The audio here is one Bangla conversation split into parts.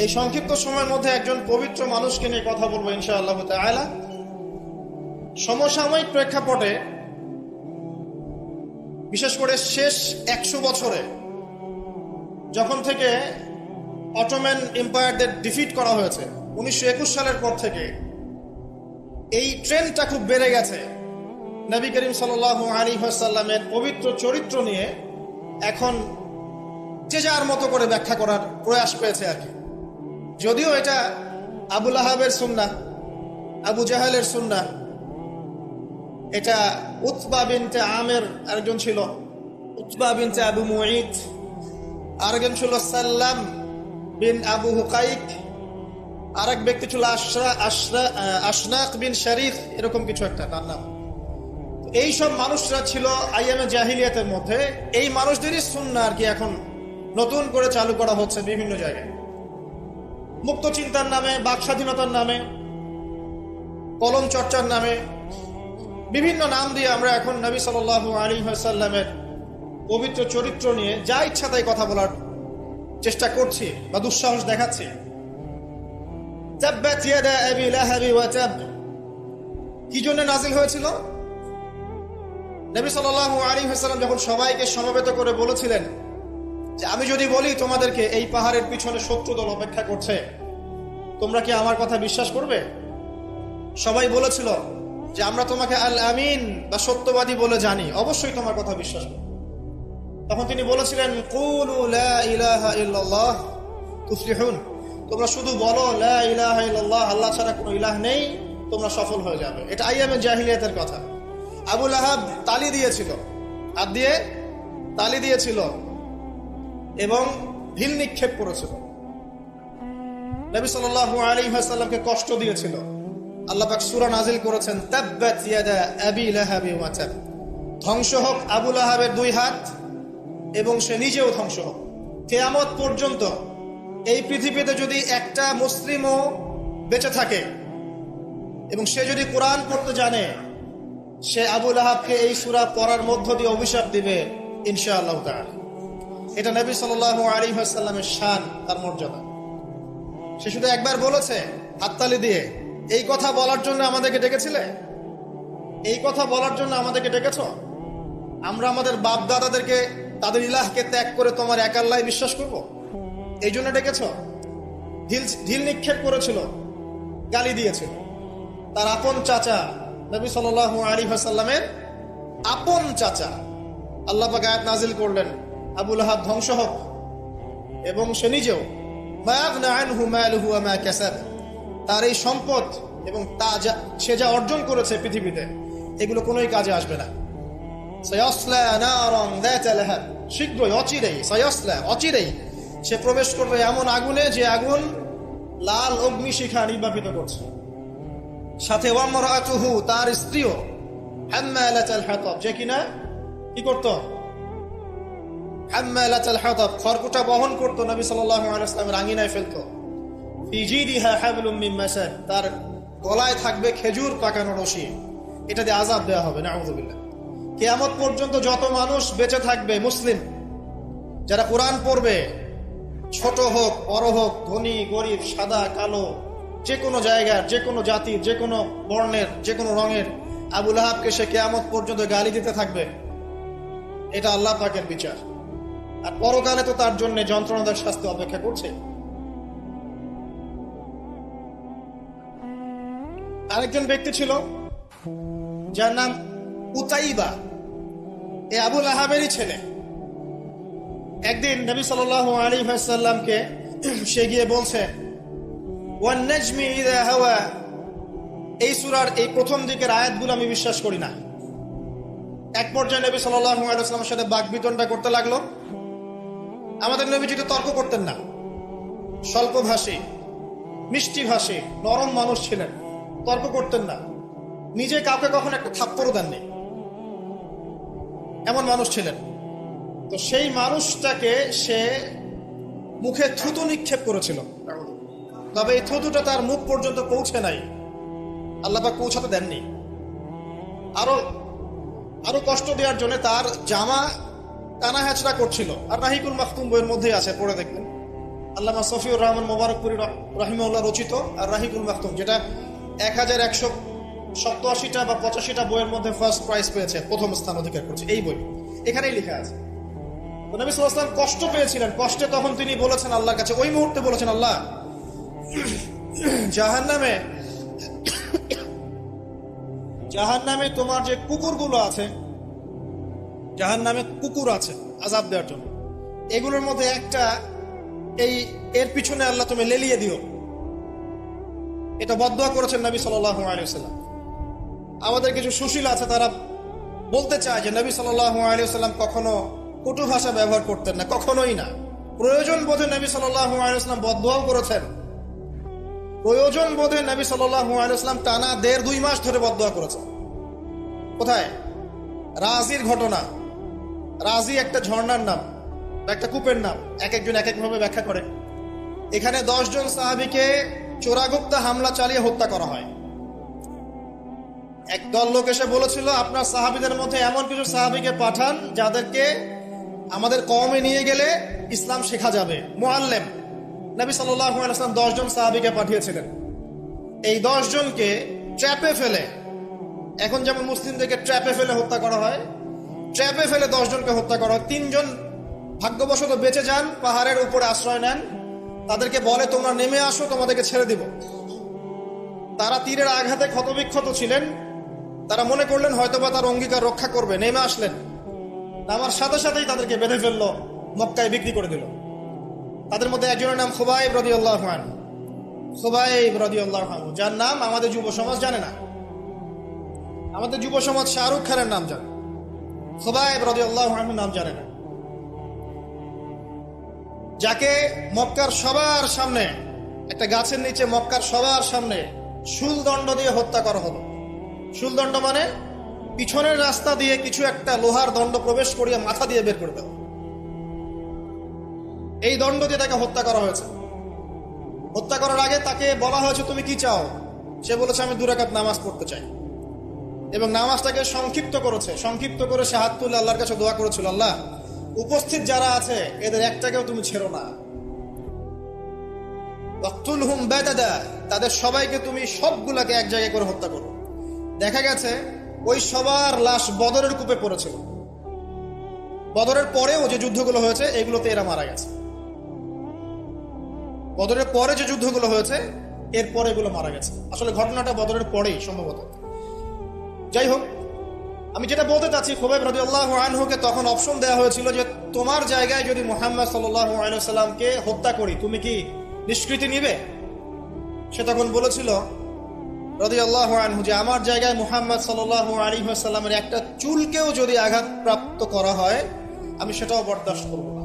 এই সংক্ষিপ্ত সময়ের মধ্যে একজন পবিত্র মানুষকে নিয়ে কথা বলবো ইনশাআল্লাহ তাআলা। সমসাময়িক প্রেক্ষাপটে বিশেষ করে শেষ 100 বছরে যখন থেকে অটোম্যান এম্পায়ারদের ডিফিট করা হয়েছে 1921 সালের পর থেকে এই ট্রেন্ডটা খুব বেড়ে গেছে। নবী করিম সাল্লাল্লাহু আলাইহি ওয়াসাল্লামের পবিত্র চরিত্র নিয়ে এখন যে যার মতো করে ব্যাখ্যা করার প্রয়াস পেয়েছে আর কি। যদিও এটা আবু লাহাবের সুন্নাহ, আবু জাহেলের সুন্নাহ, এটা উতবা বিনতে আমের আরেকজন ছিল, উতবা বিনতে আবু মুঈত, আরেকজন ছিল সাল্লাম বিন আবু হুকাইক, আরেক ব্যক্তি ছিল আশনাক বিন শরীফ, এরকম কিছু একটা তার নাম। এই সব মানুষরা ছিল আইয়ামে জাহিলিয়াতের মধ্যে। এই মানুষদেরই সুন্নাহ আর কি এখন নতুন করে চালু করা হচ্ছে বিভিন্ন জায়গায়, মুক্ত চিন্তার নামে, বাক স্বাধীনতার নামে, কলম চর্চার নামে, বিভিন্ন নাম দিয়ে আমরা এখন নবী সাল্লাল্লাহু আলাইহি ওয়াসাল্লামের পবিত্র চরিত্র নিয়ে যা ইচ্ছা তাই কথা বলার চেষ্টা করছি বা দুঃসাহস দেখাচ্ছি। তাব্বাত ইয়াদা আবি লাহাবি ওয়া তাব কি জন্য নাজিল হয়েছিল? নবী সাল্লাল্লাহু আলাইহি ওয়াসাল্লাম যখন সবাইকে সমবেত করে বলেছিলেন যে আমি যদি বলি তোমাদেরকে এই পাহাড়ের পিছনে শত্রু দল অপেক্ষা করছে, তোমরা কি আমার কথা বিশ্বাস করবে? সবাই বলেছিল যে আমরা তোমাকে আল আমিন বা সত্যবাদী বলে জানি, অবশ্যই তোমার কথা বিশ্বাস করব। তখন তিনি বলেছিলেন কুলু লা ইলাহা ইল্লাল্লাহ তুফলিহুন, তোমরা শুধু বলো লা ইলাহা ইল্লাল্লাহ, আল্লাহ ছাড়া কোনো ইলাহ নেই, তোমরা সফল হয়ে যাবে। এটা আইয়ামে জাহিলিয়াতের কথা। আবু লাহাব তালি দিয়েছিল, হাত দিয়ে তালি দিয়েছিল এবং ঢিল নিক্ষেপ করেছিল, নবী সাল্লাল্লাহু আলাইহি ওয়াসাল্লামকে কষ্ট দিয়েছিল। আল্লাহ পাক সূরা নাজিল করেছেন তাব্বাত ইয়াদা আবি লাহাবি ওয়া তাব, ধ্বংস হোক আবু লাহাবের দুই হাত এবং সে নিজেও ধ্বংস হোক। কিয়ামত পর্যন্ত এই পৃথিবীতে যদি একটা মুসলিমও বেঁচে থাকে এবং সে যদি কোরআন পড়তে জানে, সে আবু লাহাবকে এই সূরা পড়ার মধ্য দিয়ে অভিশাপ দিবে ইনশাআল্লাহ তাআলা। এটা নবী সাল্লাল্লাহু আলাইহি ওয়াসাল্লামের শান, তার মর্যাদা। সে শুধু একবার বলেছে হাততালি দিয়ে, এই কথা বলার জন্য আমাদেরকে ডেকেছিলে? এই কথা বলার জন্য আমাদেরকে ডেকেছ? আমরা আমাদের বাপ দাদাদেরকে, তাদের ইলাহকে ত্যাগ করে তোমার এক আল্লাহ বিশ্বাস করব, এই জন্য ডেকেছ? ঢিল নিক্ষেপ করেছিল, গালি দিয়েছিল। তার আপন চাচা নবী সাল্লাল্লাহু আলাইহি ওয়াসাল্লামের আপন চাচা, আল্লাহ পাক আয়াত নাজিল করলেন আবু লাহাব ধ্বংস হোক এবং সে নিজেও। মা আগনা আনহু মালুহু ওয়া মা কাসাব, তার এই সম্পদ এবং সে যা অর্জন করেছে পৃথিবীতে, এগুলো কোনোই কাজে আসবে না। সায়াসলা নারান যাতা লাহাব, শীঘ্রই অচিরেই, সায়াসলা অচিরেই সে প্রবেশ করবে এমন আগুনে যে আগুন লাল অগ্নিশিখা নির্বাপিত করছে। সাথে ওয়ামরাতুহু, তার স্ত্রীও, হাম্মালাতাল হাতাব, যে কিনা কি করত? হাম্মালাতাল হাতাব, খড়কুটা বহন করত, নবী সাল্লাল্লাহু আলাইহি ওয়াসাল্লামের আঙ্গিনায় ফেলতো। ফি জিদিহা হাবলুম মিন মাসাদ, তার গলায় থাকবে খেজুর পাকানো রশি, এটা দিয়ে আযাব দেওয়া হবে, নাউযুবিল্লাহ। কিয়ামত পর্যন্ত যত মানুষ বেঁচে থাকবে মুসলিম, যারা কোরআন পড়বে, ছোট হোক বড় হোক, ধনী গরিব, সাদা কালো, যে কোনো জায়গার, যে কোনো জাতির, যে কোনো বর্ণের, যে কোনো রঙের, আবু লাহাবকে সে কিয়ামত পর্যন্ত গালি দিতে থাকবে। এটা আল্লাহ পাকের বিচার। আর পরকালে তো তার জন্য যন্ত্রণাদায়ক শাস্তি অপেক্ষা করছে। আরেকজন ব্যক্তি ছিল যার নাম উতাইবা, এ আবু লাহাবেরই ছেলে। একদিন নবী সাল্লাল্লাহু আলাইহি ওয়াসাল্লামকে সে গিয়ে বলছে ওয়ান নাজমি ইযা হাওয়া, এই সূরার এই প্রথম দিকের আয়াতগুলো আমি বিশ্বাস করি না। এক পর্যায়ে নবী সাল্লাল্লাহু আলাইহি ওয়াসাল্লামের সাথে বাকবিতণ্ডা করতে লাগলো। আমাদের নবীজি তো তর্ক করতেন না, স্বল্পভাষী, মিষ্টিভাষী, নরম মানুষ ছিলেন, তর্ক করতেন না, নিজে কাউকে কখনো একটা থাপ্পড়ও দেননি, এমন মানুষ ছিলেন। তো সেই মানুষটাকে সে মুখে থুতু নিক্ষেপ করেছিল, তবে এই থুতুটা তার মুখ পর্যন্ত পৌঁছে নাই, আল্লাহ পাক পৌঁছাতে দেননি। আরো কষ্ট দেওয়ার জন্য তার জামা টানা হ্যাচড়া করছিল। আর নাহিকুল মাখতুম বইয়ের মধ্যেই আছে, পড়ে দেখবেন। আল্লামা সফিউর রহমান মোবারকপুরি রাহিমাহুল্লাহ রচিত আর রাহিকুল মাখতুম, যেটা 1187টা বা 85টা বইয়ের মধ্যে ফার্স্ট প্রাইজ পেয়েছে, প্রথম স্থান অধিকার করেছে এই বই। এখানেই লেখা আছে তো নবী সাল্লাল্লাহু আলাইহি ওয়াসাল্লাম কষ্ট পেয়েছিলেন। কষ্টে তখন তিনি বলেছেন আল্লাহর কাছে, ওই মুহূর্তে বলেছেন, আল্লাহ জাহান্নামে তোমার যে কুকুরগুলো আছে, জাহান্নামে কুকুর আছে আযাব দেওয়ার জন্য, এগুলোর মধ্যে একটা এর পিছনে আল্লাহ তুমি লেলিয়ে দিও। এটা বদদুয়া করেছেন নবী সাল্লাল্লাহু আলাইহি ওয়াসাল্লাম। আমাদের কিছু সুশীল আছে, তারা বলতে চায় যে নবী সাল্লাল্লাহু আলাইহি ওয়াসাল্লাম কখনো কটু ভাষা ব্যবহার করতেন না, কখনোই না। প্রয়োজন বোধে নবী সাল্লাল্লাহু আলাইহি ওয়াসাল্লাম বদদুয়াও করেছেন। প্রয়োজন বোধে নবী সাল্লাল্লাহু আলাইহি ওয়াসাল্লাম টানা 1.5-2 মাস ধরে বদদুয়া করেছেন। কোথায়? রাজির ঘটনা। রাজি একটা ঝর্ণার নাম, একটা কূপের নাম, এক একজন এক একভাবে ব্যাখ্যা করে। এখানে 10 জন সাহাবীকে চোরাগুপ্তা হামলা চালিয়ে হত্যা করা হয়। একদল লোক এসে বলেছিল, আপনার সাহাবীদের মধ্যে এমন কিছু সাহাবীকে পাঠান যাদেরকে আমাদের কওমে নিয়ে গেলে ইসলাম শেখা যাবে, মুআল্লিম। নবী সাল্লাল্লাহু আলাইহি ওয়াসাল্লাম 10 জন সাহাবীকে পাঠিয়েছিলেন। এই 10 জনকে ট্র্যাপে ফেলে, এখন যেমন মুসলিমদেরকে ট্র্যাপে ফেলে হত্যা করা হয়, ট্র্যাপে ফেলে 10 জনকে হত্যা করা হয়। 3 জন ভাগ্যবশত বেঁচে যান, পাহাড়ের উপরে আশ্রয় নেন। তাদেরকে বলে, তোমরা নেমে আসো, তোমাদেরকে ছেড়ে দিব। তারা তীরের আঘাতে ক্ষতবিক্ষত ছিলেন। তারা মনে করলেন হয়তোবা তার অঙ্গীকার রক্ষা করবে, নেমে আসলেন। নামার সাথে সাথেই তাদেরকে বেঁধে ফেললো, মক্কায় বিক্রি করে দিল। তাদের মধ্যে একজনের নাম খুবাইব রাদিয়াল্লাহু আনহু। খুবাইব রাদিয়াল্লাহু আনহু, যার নাম আমাদের যুব সমাজ জানে না। আমাদের যুব সমাজ শাহরুখ খানের নাম জানে, খুবাইব রাদিয়াল্লাহু আনহু নাম জানে না। যাকে মক্কার সবার সামনে, একটা গাছের নিচে মক্কার সবার সামনে শুলদণ্ড দিয়ে হত্যা করা হলো। শুলদণ্ড মানে পিছনের রাস্তা দিয়ে কিছু একটা লোহার দণ্ড প্রবেশ করিয়ে মাথা দিয়ে বের করে দেওয়া। এই দণ্ড দিয়ে তাকে হত্যা করা হয়েছে। হত্যা করার আগে তাকে বলা হয়েছে, তুমি কি চাও? সে বলেছে, আমি 2 রাকাত নামাজ পড়তে চাই। এবং নামাজটাকে সংক্ষিপ্ত করেছে। সংক্ষিপ্ত করে সে হাত তুলে আল্লাহর কাছে দোয়া করেছিল, আল্লাহ উপস্থিত যারা আছে এদের একটাকেও তুমি ছেড়ো না। ওয়াকতুলহুম বাদাদা, তাদের সবাইকে তুমি সবগুলাকে এক জায়গায় করে হত্যা করো। দেখা গেছে ওই সবার লাশ বদরের কূপে পড়েছিল। বদরের পরেও যে যুদ্ধগুলো হয়েছে এগুলোতে এরা মারা গেছে। বদরের পরে যে যুদ্ধগুলো হয়েছে এরপরে এগুলো মারা গেছে। আসলে ঘটনাটা বদরের পরেই সম্ভবত। যাই হোক, আমি যেটা বলতে চাচ্ছি, খুবাইব রাদিয়াল্লাহু আনহুকে তখন অপশন দেওয়া হয়েছিল যে তোমার জায়গায় যদি মুহাম্মদ সাল্লাল্লাহু আলাইহি ওয়াসাল্লামকে হত্যা করি, তুমি কি নিষ্কৃতি নিবে? সে তখন বলেছিল রাদিয়াল্লাহু আনহু যে আমার জায়গায় মুহাম্মদ সাল্লাল্লাহু আলাইহি ওয়াসাল্লামের একটা চুলকেও যদি আঘাতপ্রাপ্ত করা হয় আমি সেটাও বরদাস্ত করব না।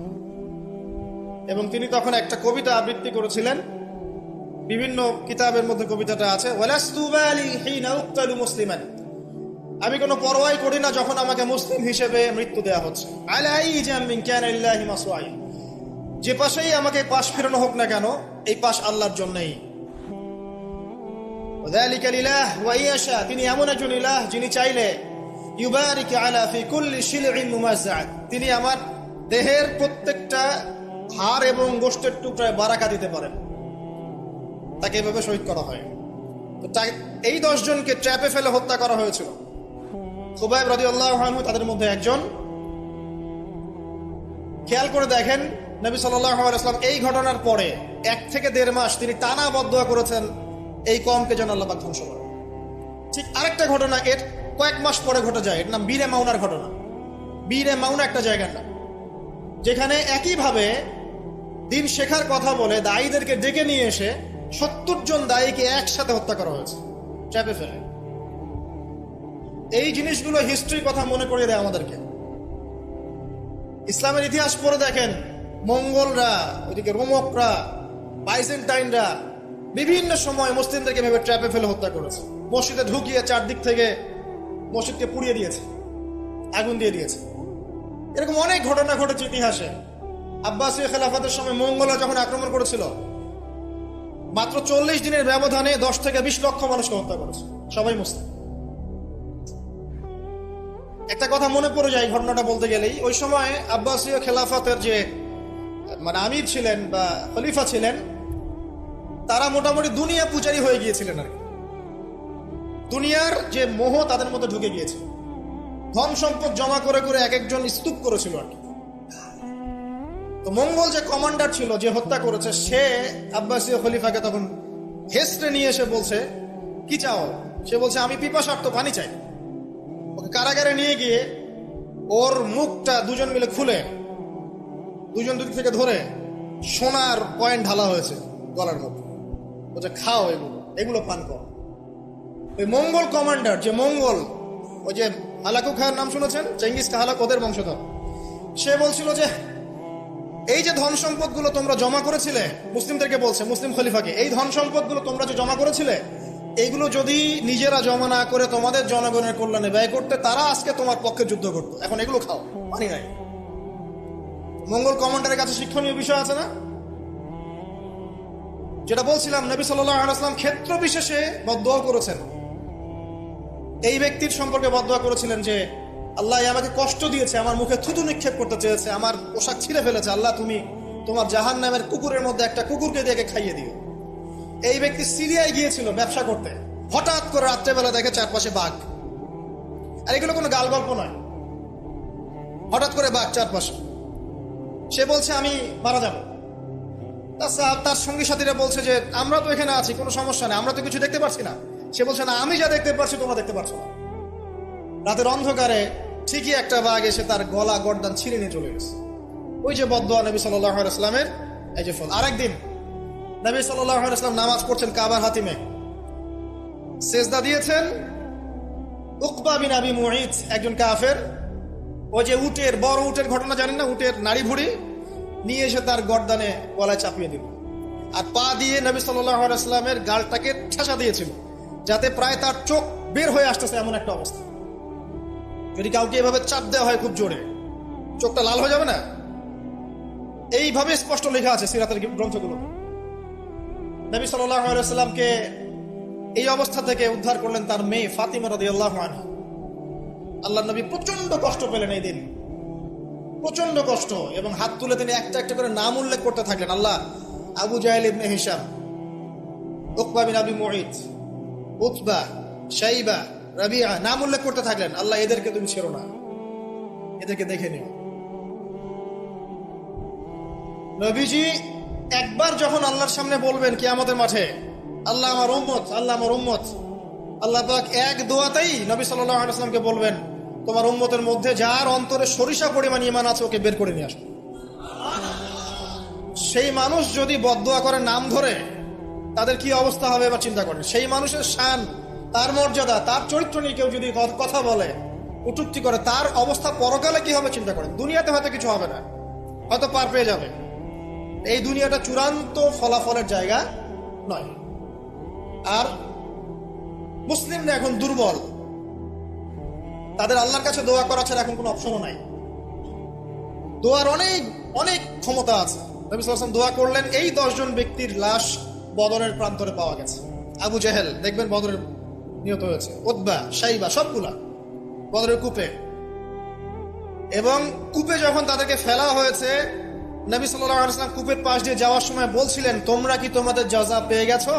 এবং তিনি তখন একটা কবিতা আবৃত্তি করেছিলেন, বিভিন্ন কিতাবের মধ্যে কবিতাটা আছে, ওয়ালাস্তু বালি হিনা উক্তালু মুসলিমান, আমি কোনো পরোয়াই করি না যখন আমাকে মুসলিম হিসেবে মৃত্যু দেয়া হচ্ছে। আলাই জাম মিন কানাল্লাহি মাসওয়াই, যে পাশেই আমাকে পাশ ফেরানো হোক না কেন, এই পাশ আল্লাহর জন্যই। ওয়াযালিকা লিলাহ ওয়া ইয়াশা, তিনি এমন একজন ইলাহ যিনি চাইলে ইউবারিক আলা ফি কুল্লি শিলইন মুমাজ্জাআ, তিনি আমার দেহের প্রত্যেকটা হাড় এবং গোশতের টুকরায় বারাকা দিতে পারেন। তাকে এভাবে শহীদ করা হয়। তো এই 10 জনকে ট্র্যাপে ফেলে হত্যা করা হয়েছিল। খুবাইব রাদিয়াল্লাহু আনহু তাদের মধ্যে একজন। খেয়াল করে দেখেন, নবী সাল্লাল্লাহু আলাইহি ওয়াসাল্লাম এই ঘটনার পরে 1 থেকে 1.5 মাস তিনি টানা বদদুয়া করেছেন এই কওমকে যেন আল্লাহ পাক ধ্বংস করে। ঠিক আরেকটা ঘটনা এর কয়েক মাস পরে ঘটে যায়, এর নাম বীরে মাউনার ঘটনা। বীরে মাউনা একটা জায়গার নাম, যেখানে একইভাবে দিন শেখার কথা বলে দায়ীদেরকে ডেকে নিয়ে এসে 70 জন দায়ীকে একসাথে হত্যা করা হয়েছে ট্র্যাপে ফেলে। এই জিনিসগুলো হিস্ট্রির কথা মনে করিয়ে দেয় আমাদেরকে। ইসলামের ইতিহাস পড়ে দেখেন, মঙ্গলরা, ওইদিকে রোমকরা, বাইজেন্টাইনরা বিভিন্ন সময় মুসলিমদেরকে ভেবে ট্র্যাপে ফেলে হত্যা করেছে। মসজিদে ঢুকিয়ে চারদিক থেকে মসজিদকে পুড়িয়ে দিয়েছে, আগুন দিয়ে দিয়েছে। এরকম অনেক ঘটনা ঘটেছে ইতিহাসে। আব্বাসীয় খেলাফতের সময় মঙ্গলরা যখন আক্রমণ করেছিল, মাত্র 40 দিনের ব্যবধানে 10 থেকে 20 লক্ষ মানুষকে হত্যা করেছে, সবাই মুসলিম। একটা কথা মনে পড়ে যায় ঘটনাটা বলতে গেলেই, ওই সময় আব্বাসীয় খেলাফতের যে মানে আমির ছিলেন বা খলিফা ছিলেন, তারা মোটামুটি দুনিয়া পূজারী হয়ে গিয়েছিলেন আর কি। দুনিয়ার যে মোহ তাদের মধ্যে ঢুকে গিয়েছে, ধন সম্পদ জমা করে করে এক একজন স্তূপ করেছিল আর কি। তো মঙ্গল যে কমান্ডার ছিল, যে হত্যা করেছে, সে আব্বাসীয় খলিফাকে তখন হেসড়ে নিয়ে এসে বলছে, কি চাও? সে বলছে, আমি পিপাসার্ত, পানি চাই। ওকে কারাগারে নিয়ে গিয়ে ওর মুখটা দুজন মিলে খুলে, দুজন দুদিক থেকে ধরে সোনার কয়েন ঢালা হয়েছে গলার মধ্যে। বলছে, খাও, এগুলো এগুলো পান কর। ওই মঙ্গল কমান্ডার, যে মঙ্গল, ওই যে হালাকু খায়ের নাম শুনেছেন, চেঙ্গিস খা হালাক, ওদের বংশধর, সে বলছিল যে এই যে ধন সম্পদ গুলো তোমরা জমা করেছিলে, মুসলিমদেরকে বলছে, মুসলিম খলিফাকে, এই ধন সম্পদ গুলো তোমরা যে জমা করেছিলে, এইগুলো যদি নিজেরা জমা না করে তোমাদের জনগণের কল্যাণে ব্যয় করতে, তারা আজকে তোমার পক্ষে যুদ্ধ করতো। এখন এগুলো খাও, পানি নাই। মঙ্গল কমান্ডারের কাছে শিক্ষণীয় বিষয় আছে না? যেটা বলছিলাম, নবী সাল্লাল্লাহু আলাইহি ওয়াসাল্লাম ক্ষেত্র বিশেষে বদদুয়া করেছেন। এই ব্যক্তির সম্পর্কে বদদুয়া করেছিলেন যে, আল্লাহ আমাকে কষ্ট দিয়েছে, আমার মুখে থুতু নিক্ষেপ করতে চেয়েছে, আমার পোশাক ছিঁড়ে ফেলেছে, আল্লাহ তুমি তোমার জাহান্নামের কুকুরের মধ্যে একটা কুকুরকে দিয়ে খাইয়ে দিও। এই ব্যক্তি সিরিয়ায় গিয়েছিল ব্যবসা করতে, হঠাৎ করে রাত্রেবেলা দেখে চারপাশে বাঘ। আর এগুলো কোনো গাল গল্প নয়, হঠাৎ করে বাঘ চারপাশে। সে বলছে, আমি মারা যাব। তার সঙ্গী সাথীরা বলছে যে, আমরা তো এখানে আছি, কোনো সমস্যা নেই, আমরা তো কিছু দেখতে পারছি না। সে বলছে, না, আমি যা দেখতে পারছি তোমরা দেখতে পারছো না। রাতের অন্ধকারে ঠিকই একটা বাঘ এসে তার গলা গর্দান ছিঁড়ে নিয়ে চলে গেছে। ওই যে বদদুয়া নবী সাল্লাল্লাহু আলাইহি ওয়াসাল্লামের, এই যে ফল। আরেকদিন নবী সাল্লাল্লাহু আলাইহি ওয়াসাল্লাম নামাজ পড়ছেন কাবার হাতিমে, সেজদা দিয়েছেন। উকবা বিন আবি মুঈত, একজন কাফের, ওই যে উটের, বড় উটের ঘটনা জানেন না, উটের নাড়ি ভুড়ি নিয়ে এসে তার গর্দানে গলায় চাপিয়ে দিল, আর পা দিয়ে নবী সাল্লাল্লাহু আলাইহি ওয়াসাল্লামের গালটাকে ঠেসা দিয়েছিল, যাতে প্রায় তার চোখ বের হয়ে আসতেছে এমন একটা অবস্থা। যদি কাউকে এভাবে চাপ দেওয়া হয় খুব জোরে, চোখটা লাল হয়ে যাবে না? এইভাবে স্পষ্ট লেখা আছে সিরাতের গ্রন্থগুলো। নবী সাল্লাল্লাহু আলাইহি ওয়াসাল্লামকে এই অবস্থা থেকে উদ্ধার করলেন তার মেয়ে ফাতিমা রাদিয়াল্লাহু আনহা। আল্লাহর নবী প্রচন্ড কষ্ট পেলেন এই দিন, প্রচন্ড কষ্ট, এবং হাত তুলে তিনি একটা একটা করে নাম উল্লেখ করতে থাকলেন। আল্লাহ, আবু জাহেল ইবনে হিশাম, উকবা বিন আবি মুঈত, উতবা, শাইবা, রাবিয়া, নাম উল্লেখ করতে থাকলেন। আল্লাহ, এদেরকে তুমি ছেড়ো না, এদেরকে দেখে নিও। নবীজি একবার যখন আল্লাহর সামনে বলবেন কিয়ামতের মাঠে, আল্লাহ আমার উম্মত, আল্লাহ আমার উম্মত, আল্লাহ পাক এক দোয়াতেই নবী সাল্লাল্লাহু আলাইহি ওয়াসাল্লামকে বলবেন, তোমার উম্মতের মধ্যে যার অন্তরে সরিষা পরিমাণ ঈমান আছে ওকে বের করে নিয়ে আসো। সেই মানুষ যদি বদদুয়া করে নাম ধরে, তাদের কি অবস্থা হবে এবার চিন্তা করেন। সেই মানুষের শান, তার মর্যাদা, তার চরিত্র নিয়ে কেউ যদি কথা বলে, কটূক্তি করে, তার অবস্থা পরকালে কি হবে চিন্তা করেন। দুনিয়াতে হয়তো কিছু হবে না, হয়তো পার পেয়ে যাবে। এই দুনিয়াটা চূড়ান্ত ফলাফলের জায়গা নয়। আর মুসলিমরা এখন দুর্বল, তাদের আল্লাহর কাছে দোয়া করা ছাড়া এখন কোনো অপশনও নাই। দোয়ার অনেক অনেক ক্ষমতা আছে। নবী সাল্লাল্লাহু আলাইহি ওয়াসাল্লাম দোয়া করলেন, এই 10 জন ব্যক্তির লাশ বদরের প্রান্তরে পাওয়া গেছে। আবু জেহেল দেখবেন বদরের নিহত হয়েছে, উতবা, শাইবা, সবগুলা বদরের কূপে। এবং কূপে যখন তাদেরকে ফেলা হয়েছে, নবী সাল্লাল্লাহু আলাইহি ওয়াসাল্লাম কূপের পাশ দিয়ে যাওয়ার সময় বলছিলেন, তোমরা কি তোমাদের জাযা পেয়ে গেছো?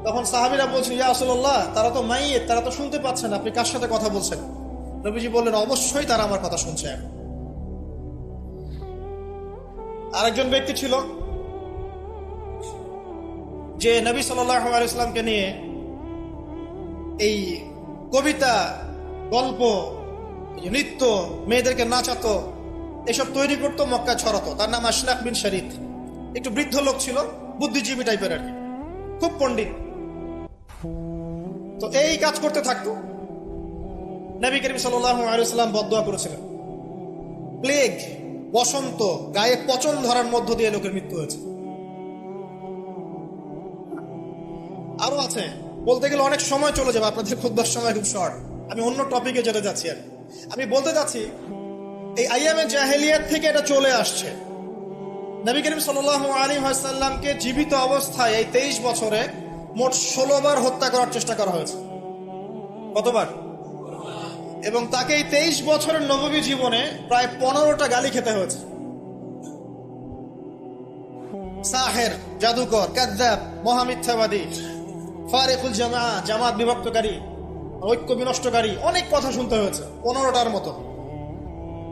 তখন সাহাবীরা বলছে, ইয়া রাসূলুল্লাহ, তারা তো মাইয়িত, তারা তো শুনতে পাচ্ছে না, আপনি কার সাথে কথা বলছেন? নবীজি বললেন, অবশ্যই তারা আমার কথা শুনছে। আরেকজন ব্যক্তি ছিল যে নবী সাল্লাল্লাহু আলাইহি ওয়াসাল্লামকে নিয়ে এই কবিতা, গল্প, নৃত্য, মেয়েদেরকে নাচাতো, এসব তৈরি করতো, মক্কায় ছড়াতো। তার নাম আশনাক বিন শরীক, একটু বৃদ্ধ লোক ছিল, বুদ্ধিজীবী টাইপের আর কি, খুব পণ্ডিত। তো এই কাজ করতে থাকতো। নবী করিম সাল্লাল্লাহু আলাইহি ওয়াসাল্লাম বদদুয়া করেছিলেন, প্লেগ, বসন্ত, গায়ে পচন ধরার মধ্য দিয়ে লোকের মৃত্যু হয়েছে। আরো আছে, বলতে গেলে অনেক সময় চলে যাবে, আপনাদের খুতবার সময় খুব শর্ট। আমি অন্য টপিকে যেতে যাচ্ছি। আর আমি বলতে যাচ্ছি, এই আইয়ামে জাহেলিয়াত থেকে এটা চলে আসছে। নবী করিম সাল্লাল্লাহু আলাইহি ওয়াসাল্লামকে জীবিত অবস্থায় এই 23 বছরে মোট 16 বার হত্যা করার চেষ্টা করা হয়েছে। কতবার? এবং তাকে এই 23 বছরের নববী জীবনে প্রায় 15টা গালি খেতে হয়েছে। সাহের, জাদুকর, কাযযাব, মহামিথ্যাবাদী, ফারিকুল জামাত বিভক্তকারী, ঐক্য বিনষ্টকারী, অনেক কথা শুনতে হয়েছে, 15টার মতো।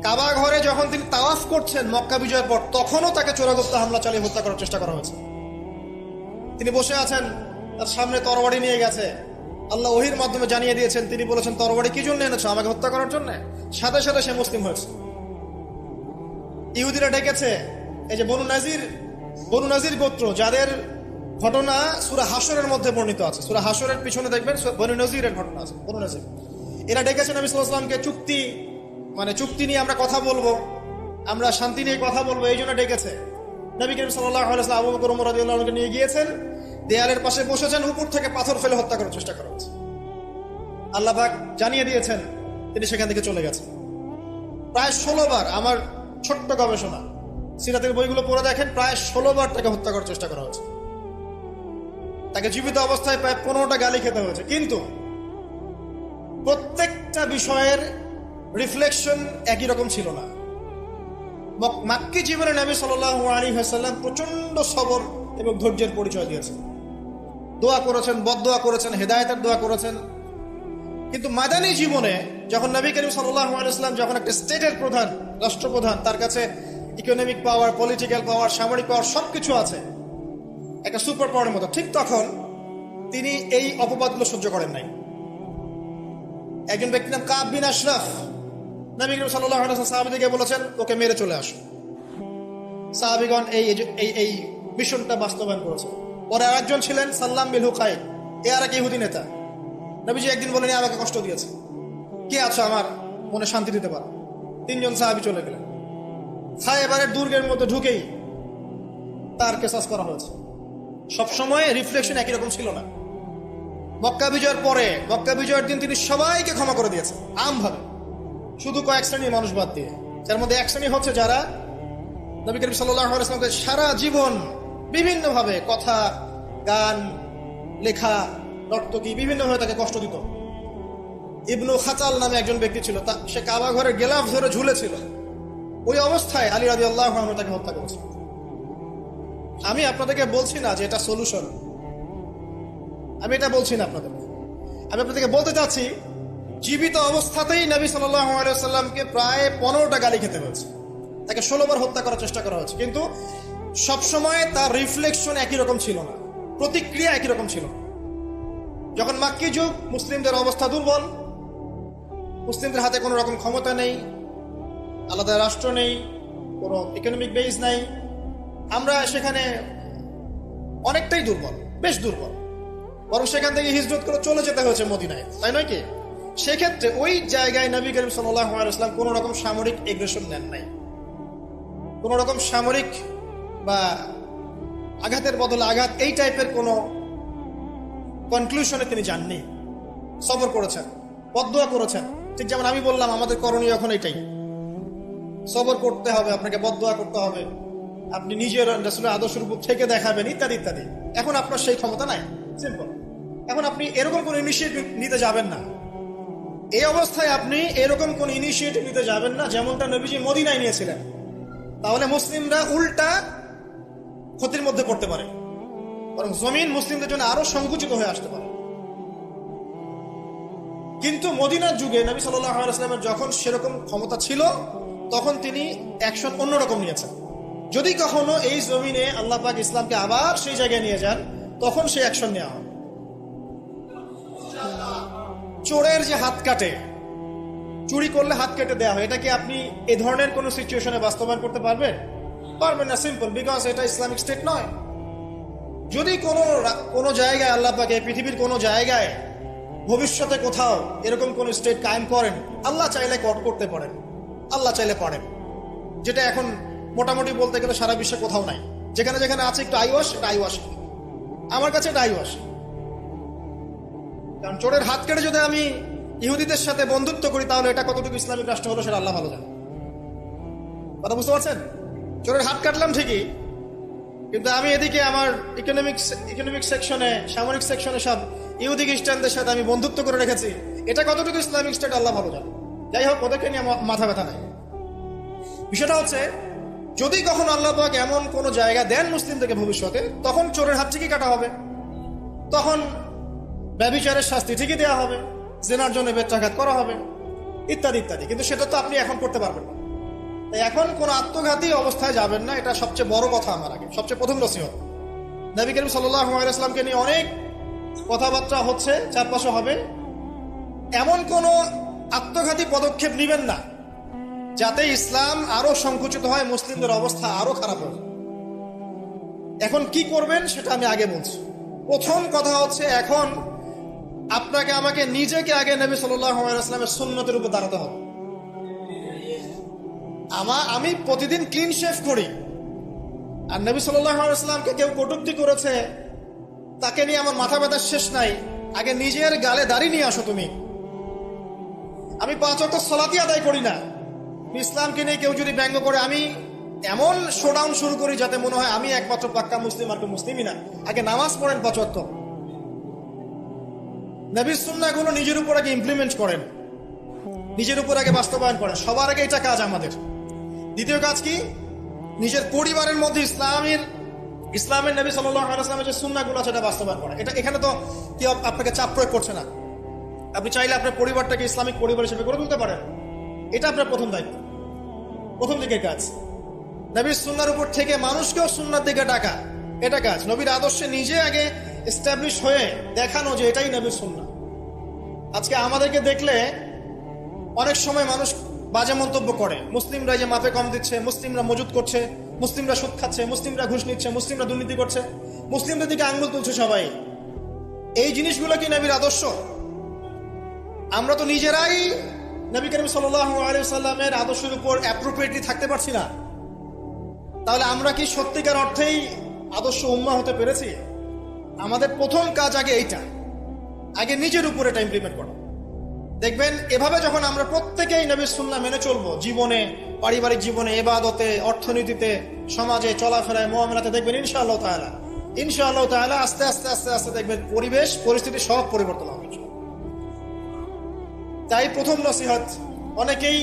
কাবা ঘরে যখন তিনি তাওয়াফ করছেন মক্কা বিজয়ের পর, তখনও তাকে চোরাগুপ্ত হামলা চালিয়ে হত্যা করার চেষ্টা করা হয়েছে। তিনি বসে আছেন, তার সামনে তরবারি নিয়ে গেছে, আল্লাহ ওহীর মাধ্যমে জানিয়ে দিয়েছেন, তিনি বলেছেন তরবারি কি জন্য এনেছো? আমাকে হত্যা করার জন্য। সাথে সাথে সে মুসলিম হয়েছে। ইহুদিরা ডেকেছে, এই যে বনু নাজির গোত্র, যাদের ঘটনা সূরা হাশরের মধ্যে বর্ণিত আছে। সূরা হাশরের পিছনে দেখবেন বনু নাজিরের ঘটনা আছে। বনু নাজির এরা ডেকেছেন নবী সাল্লাল্লাহু আলাইহি ওয়াসাল্লামকে, চুক্তি নিয়ে আমরা কথা বলবো, আমরা শান্তি নিয়ে কথা বলবো, এই জন্য ডেকেছে। নবী করিম সাল্লাল্লাহু আলাইহি ওয়াসাল্লাম আবু বকর ওমর রাদিয়াল্লাহু আনহুকে নিয়ে গিয়েছেন, দেয়ালের পাশে বসেছেন, উপর থেকে পাথর ফেলে হত্যা করার চেষ্টা করা হচ্ছে। আল্লাহ পাক জানিয়ে দিয়েছেন, তিনি সেখান থেকে চলে গেছেন। প্রায় 16 বার, আমার ছোট্ট গবেষণা, সিরাতের বইগুলো পড়ে দেখেন, প্রায় 16 বার তাকে হত্যা করার চেষ্টা করা হয়েছে। তাকে জীবিত অবস্থায় প্রায় 15টা গালি খেতে হয়েছে। কিন্তু প্রত্যেকটা বিষয়ের রিফ্লেকশন একই রকম ছিল না। মাক্কি জীবনে নবী সাল্লাল্লাহু আলাইহি ওয়াসাল্লাম প্রচন্ড সবর এবং ধৈর্যের পরিচয় দিয়েছেন, দোয়া করেছেন, বদদোয়া করেছেন, হেদায়েতের দোয়া করেছেন। কিন্তু মাদানী জীবনে যখন নবী করিম সাল্লাল্লাহু আলাইহি ওয়াসাল্লাম যখন একটা স্টেটের প্রধান, রাষ্ট্রপ্রধান, তার কাছে ইকোনমিক পাওয়ার, পলিটিক্যাল পাওয়ার, সামরিক পাওয়ার সবকিছু আছে, একটা সুপার পাওয়ারের মতো, ঠিক তখন তিনি এই অপবাদগুলো সহ্য করেন নাই। একজন ব্যক্তির নাম কাব বিন আশরাফ, নবী করিম সাল্লাল্লাহু আলাইহি ওয়াসাল্লাম সাহাবীদেরকে বলেছেন, ওকে মেরে চলে আসো। সাহাবীগণ এই মিশনটা বাস্তবায়ন করেছে। পরে আরেকজন ছিলেন সাল্লাম বিল হুকাইক, আর এক ইহুদি নেতা। নবীজি একদিন বলেন, আমাকে কষ্ট দিয়েছে, কে আছো আমার মনে শান্তি দিতে পারো? 3 জন সাহাবী চলে গেলেন। খায়বারের দুর্গের মধ্যে ঢুকেই তার কেসাস করা হয়েছে। সবসময় রিফ্লেকশন একই রকম ছিল না। মক্কা বিজয়ের পরে, মক্কা বিজয়ের দিন তিনি সবাইকে ক্ষমা করে দিয়েছেন আমভাবে, শুধু কয়েক শ্রেণীর মানুষ বাদ দিয়ে। যার মধ্যে এক শ্রেণী হচ্ছে যারা নবী করিম সাল্লাল্লাহু আলাইহি ওয়াসাল্লামকে সারা জীবন বিভিন্নভাবে কথা, গান, লেখা, নর্তকী বিভিন্নভাবে তাকে কষ্ট দিত। ইবনু খাতাল নামে একজন ব্যক্তি ছিল, সে কাবা ঘরের গেলাফ ধরে ঝুলেছিল। ওই অবস্থায় আলী রাদিয়াল্লাহু আনহু তাকে হত্যা করেছে। আমি আপনাদেরকে বলছি না যে এটা সলিউশন, আমি এটা বলছি না আপনাদেরকে। আমি আপনাদেরকে বলতে চাচ্ছি, জীবিত অবস্থাতেই নবী সাল্লাল্লাহু আলাইহি ওয়াসাল্লামকে প্রায় 15টা গালি খেতে হয়েছে, তাকে 16 বার হত্যা করার চেষ্টা করা হয়েছে। কিন্তু সবসময় তার রিফ্লেকশন একই রকম ছিল না, প্রতিক্রিয়া একই রকম ছিল। যখন মাক্কি যুগ, মুসলিমদের অবস্থা দুর্বল, মুসলিমদের হাতে কোনো রকম ক্ষমতা নেই, আলাদা রাষ্ট্র নেই, কোনো ইকোনমিক বেস নাই, আমরা সেখানে অনেকটাই দুর্বল, বেশ দুর্বল। বরং সেখান থেকে হিজরত করে চলে যেতে হয়েছে মদিনায়, তাই নয় কি? সেক্ষেত্রে ওই জায়গায় নবী করিম সাল্লাল্লাহু আলাইহি ওয়াসাল্লাম কোনো রকম সামরিক এগ্রেশন নেন নাই, কোনো রকম সামরিক বা আঘাতের বদলে আঘাত, এই টাইপের কোনো কনক্লুশনে তিনি যাননি। সবর করেছেন, বদদোয়া করেছেন। ঠিক যেমন আমি বললাম, আমাদের করণীয় এখন এটাই, সবর করতে হবে, আপনাকে বদদোয়া করতে হবে, আপনি নিজের রাসূলের আদর্শের উপর থেকে দেখাবেন, ইত্যাদি ইত্যাদি। এখন আপনার সেই ক্ষমতা নাই, সিম্পল। এখন আপনি এরকম কোন ইনিশিয়েটিভ নিতে যাবেন না। এই অবস্থায় আপনি এরকম কোন ইনিশিয়েটিভ নিতে যাবেন না যেমনটা নবীজি মদিনায় নিয়েছিলেন। তাহলে মুসলিমরা উল্টা ক্ষতির মধ্যে পড়তে পারে, বরং জমিন মুসলিমদের জন্য আরো সংকুচিত হয়ে আসতে পারে। কিন্তু মদিনার যুগে নবী সাল্লাল্লাহু আলাইহি ওয়াসাল্লামের যখন সেরকম ক্ষমতা ছিল, তখন তিনি অ্যাকশন অন্যরকম নিয়েছেন। যদি কখনো এই জমিনে আল্লাহ পাক ইসলামকে আবার সেই জায়গায় নিয়ে যান, তখন সেই অ্যাকশন নেওয়া হয়। চোরের যে হাত কাটে, চুরি করলে হাত কেটে দেওয়া হয়, এটা কি আপনি এই ধরনের কোন সিচুয়েশনে বাস্তবায়ন করতে পারবেন? পারবেন না, সিম্পল, বিকজ এটা ইসলামিক স্টেট নয়। যদি কোনো জায়গায় আল্লাহ পাক, পৃথিবীর কোনো জায়গায় ভবিষ্যতে কোথাও এরকম কোন স্টেট কায়েম করেন, আল্লাহ চাইলে করতে পারেন, আল্লাহ চাইলে পারেন। যেটা এখন মোটামুটি বলতে গেলে সারা বিশ্বে কোথাও নাই। যেখানে যেখানে আছে একটু আইওয়াশ, এটা আইওয়াশ, আমার কাছে এটা আইওয়াশ। কারণ চোরের হাত কেটে যদি আমি ইহুদিদের সাথে বন্ধুত্ব করি, তাহলে এটা কতটুকু ইসলামিক রাষ্ট্র হলো সেটা আল্লাহ ভালো জানে। কথা বুঝতে পারছেন? চোরের হাত কাটলাম ঠিকই, কিন্তু আমি এদিকে আমার ইকোনমিক সেকশনে, সামরিক সেকশনে সব ইহুদি খ্রিস্টানদের সাথে আমি বন্ধুত্ব করে রেখেছি, এটা কতটুকু ইসলামিক স্টেট আল্লাহ ভালো জানে। যাই হোক, ওদেরকে নিয়ে মাথা ব্যথা নাই। বিষয়টা হচ্ছে, যদি কখনো আল্লাহ পাক এমন কোনো জায়গা দেন মুসলিমদেরকে ভবিষ্যতে, তখন চোরের হাত ঠিকই কাটা হবে, তখন ব্যভিচারের শাস্তি ঠিকই দেওয়া হবে, জেনার জন্য বেত্রাঘাত করা হবে, ইত্যাদি ইত্যাদি। কিন্তু সেটা তো আপনি এখন করতে পারবেন না। তাই এখন কোনো আত্মঘাতী অবস্থায় যাবেন না, এটা সবচেয়ে বড় কথা। আমার আগে সবচেয়ে প্রথম নসিহত, নবী করিম সাল্লাল্লাহু আলাইহি ওয়াসাল্লামকে নিয়ে অনেক কথাবার্তা হচ্ছে, চারপাশে হবে, এমন কোনো আত্মঘাতী পদক্ষেপ নেবেন না যাতে ইসলাম আরো সংকুচিত হয়, মুসলিমদের অবস্থা আরো খারাপ হয়। এখন কি করবেন সেটা আমি আগে বলছি। প্রথম কথা হচ্ছে, এখন আপনাকে আমাকে নিজেকে আগে নবী সাল্লাল্লাহু আলাইহি ওয়াসাল্লামের সুন্নতের উপর দাঁড়াতে হবে। আমি প্রতিদিন ক্লিন শেভ করি, আর নবী সাল্লাল্লাহু আলাইহি ওয়াসাল্লামকে কেউ কটূক্তি করেছে, তাকে নিয়ে আমার মাথা ব্যথার শেষ নাই। আগে নিজের গালে দাড়ি নিয়ে আসো তুমি। আমি 5 ওয়াক্ত সালাতই আদায় করি না, ইসলামকে নিয়ে কেউ যদি ব্যঙ্গ করে, আমি এমন শোডাউন শুরু করি যাতে মনে হয় আমি একমাত্র পাক্কা মুসলিম, আর কেউ মুসলিমই না। আগে নামাজ পড়েন 5 ওয়াক্ত, নবীর সুন্নাহগুলো নিজের উপর আগে ইমপ্লিমেন্ট করেন, নিজের উপর আগে বাস্তবায়ন করেন। সবার আগে এটা কাজ আমাদের। দ্বিতীয় কাজ কি? নিজের পরিবারের মধ্যে ইসলামের নবী সাল্লাল্লাহু আলাইহি ওয়াসাল্লামের যে সুন্নাহগুলো আছে সেটা বাস্তবায়ন করা। এটা এখানে তো কেউ আপনাকে চাপ প্রয়োগ করছে না। আপনি চাইলে আপনার পরিবারটাকে ইসলামিক পরিবার হিসেবে গড়ে তুলতে পারেন। এটা আপনার প্রথম দায়িত্ব, প্রথম দিকের কাজ। নবীর সুন্নাহর উপর থেকে মানুষকেও সুন্নাহর দিকে ডাকা, এটা কাজ। নবীর আদর্শে নিজে আগে এস্টাবলিশ হয়ে দেখানো যে এটাই নবীর সুন্নাহ। আজকে আমাদেরকে দেখলে অনেক সময় মানুষ বাজে মন্তব্য করে, মুসলিমরা যে মাপে কম দিচ্ছে, মুসলিমরা মজুদ করছে, মুসলিমরা সুদ খাচ্ছে, মুসলিমরা ঘুষ নিচ্ছে, মুসলিমরা দুর্নীতি করছে, মুসলিমদের দিকে আঙ্গুল তুলছে সবাই। এই জিনিসগুলো কি নবীর আদর্শ? আমরা তো নিজেরাই নবী করিম সাল্লাল্লাহু আলাইহি ওয়াসাল্লামের আদর্শের উপর অ্যাপ্রোপ্রিয়েটলি থাকতে পারছি না। তাহলে আমরা কি সত্যিকার অর্থেই আদর্শ উম্মাহ হতে পেরেছি? আমাদের প্রথম কাজ আগে এইটা, আগে নিজের উপর এটা ইমপ্লিমেন্ট করা। দেখবেন এভাবে যখন আমরা প্রত্যেকেই নবীর সুন্নাহ মেনে চলবো, জীবনে, পারিবারিক জীবনে, ইবাদতে, অর্থনীতিতে, সমাজে, চলাফেরায়, মুআমালাতে, দেখবেন ইনশাআল্লাহ তাআলা আস্তে আস্তে আস্তে আস্তে দেখবেন পরিবেশ পরিস্থিতি সব পরিবর্তন হবে। তাই প্রথম নসিহত, অনেকেই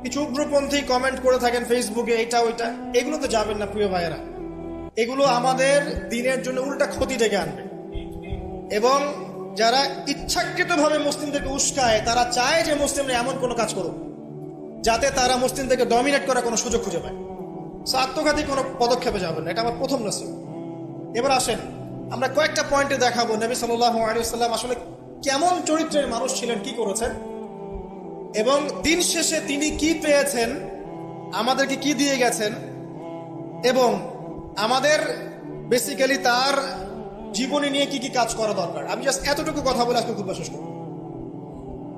কিছু উগ্রপন্থী কমেন্ট করে থাকেন ফেসবুকে, এটা ওইটা, এগুলোতে যাবেন না প্রিয় ভাইয়েরা। এগুলো আমাদের দিনের জন্য উল্টা ক্ষতি ডেকে আনবে। এবং যারা ইচ্ছাকৃতভাবে মুসলিমদেরকে উস্কায়, তারা চায় যে মুসলিমরা এমন কোনো কাজ করুক যাতে তারা মুসলিমদেরকে ডমিনেট করার কোনো সুযোগ খুঁজে পায়। আত্মঘাতী কোনো পদক্ষেপে যাবেন না, এটা আমার প্রথম নসিহত। এবার আসেন, আমরা কয়েকটা পয়েন্টে দেখাবো নবী সাল্লাল্লাহু আলাইহি ওয়াসাল্লাম আসলে কেমন চরিত্রের মানুষ ছিলেন, কি করেছেন, এবং দিন শেষে তিনি কি পেয়েছেন, আমাদেরকে কি দিয়ে গেছেন, এবং আমাদের বেসিক্যালি তার জীবনী নিয়ে কি কি কাজ করা দরকার। আমি জাস্ট এতটুকু কথা বলে আজকে খুব শেষ করব।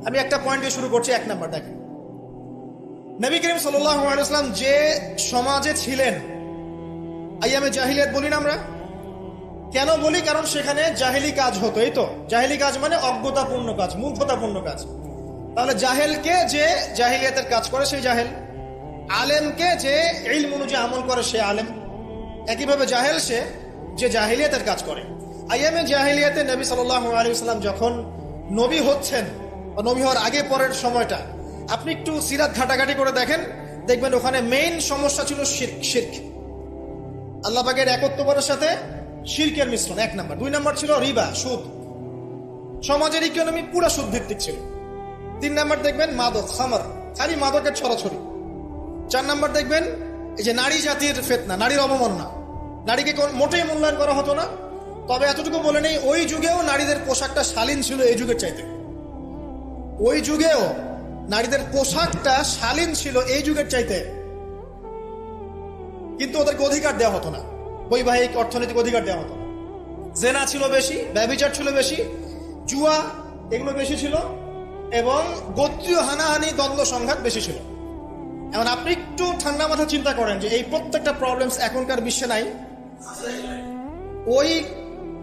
আমি একটা পয়েন্ট দিয়ে শুরু করছি। 1 নাম্বার, দেখেন নবী করিম সাল্লাল্লাহু আলাইহি ওয়াসাল্লাম যে সমাজে ছিলেন, আইয়ামে জাহিলিয়াত বলি না আমরা, কেন বলি? কারণ সেখানে জাহেলি কাজ হতো। এই তো জাহেলি কাজ মানে অজ্ঞতাপূর্ণ কাজ, মূর্খতাপূর্ণ কাজ। তাহলে জাহেলকে যে জাহিলিয়াতের কাজ করে সেই জাহেল, আলেমকে যে ইলম অনুযায়ী আমল করে সে আলেম, একইভাবে জাহেল সে যে জাহিলিয়াতের কাজ করে। আইয়ামে জাহিলিয়াতে নবী সাল্লাল্লাহু আলাইহি ওয়াসাল্লাম যখন নবী হচ্ছেন, নবী হওয়ার আগে পরের সময়টা আপনি একটু সিরাত ঘাটাঘাটি করে দেখেন, দেখবেন ওখানে মেইন সমস্যা ছিল শিরক, আল্লাহ পাকের একত্ববাদের সাথে শিরকের মিশ্রণ, 1 নাম্বার। 2 নাম্বার ছিল রিবা, সুদ। সমাজের ইকোনমি পুরো সুদ ভিত্তিক ছিল। 3 নাম্বার দেখবেন মাদক, খামার, খালি মাদকের ছড়াছড়ি। 4 নাম্বার দেখবেন এই যে নারী জাতির ফিতনা, নারীর অবমাননা, নারীকে মোটেই মূল্যায়ন করা হতো না। তবে এতটুকু বলে নেই, ওই যুগেও নারীদের পোশাকটা শালীন ছিল এই যুগের চাইতে। ওই যুগেও নারীদের পোশাকটা শালীন ছিল এই যুগের চাইতে, কিন্তু ওদেরকে অধিকার দেওয়া হতো না, বৈবাহিক অর্থনৈতিক অধিকার দেওয়া হতো না। জেনা ছিল বেশি, ব্যভিচার ছিল বেশি, জুয়া এগুলো বেশি ছিল, এবং গোত্রীয় হানাহানি, দ্বন্দ্ব সংঘাত বেশি ছিল। এখন আপনি একটু ঠান্ডা মাথা চিন্তা করেন যে এই প্রত্যেকটা প্রবলেমস এখনকার বিশ্বে নাই, ওই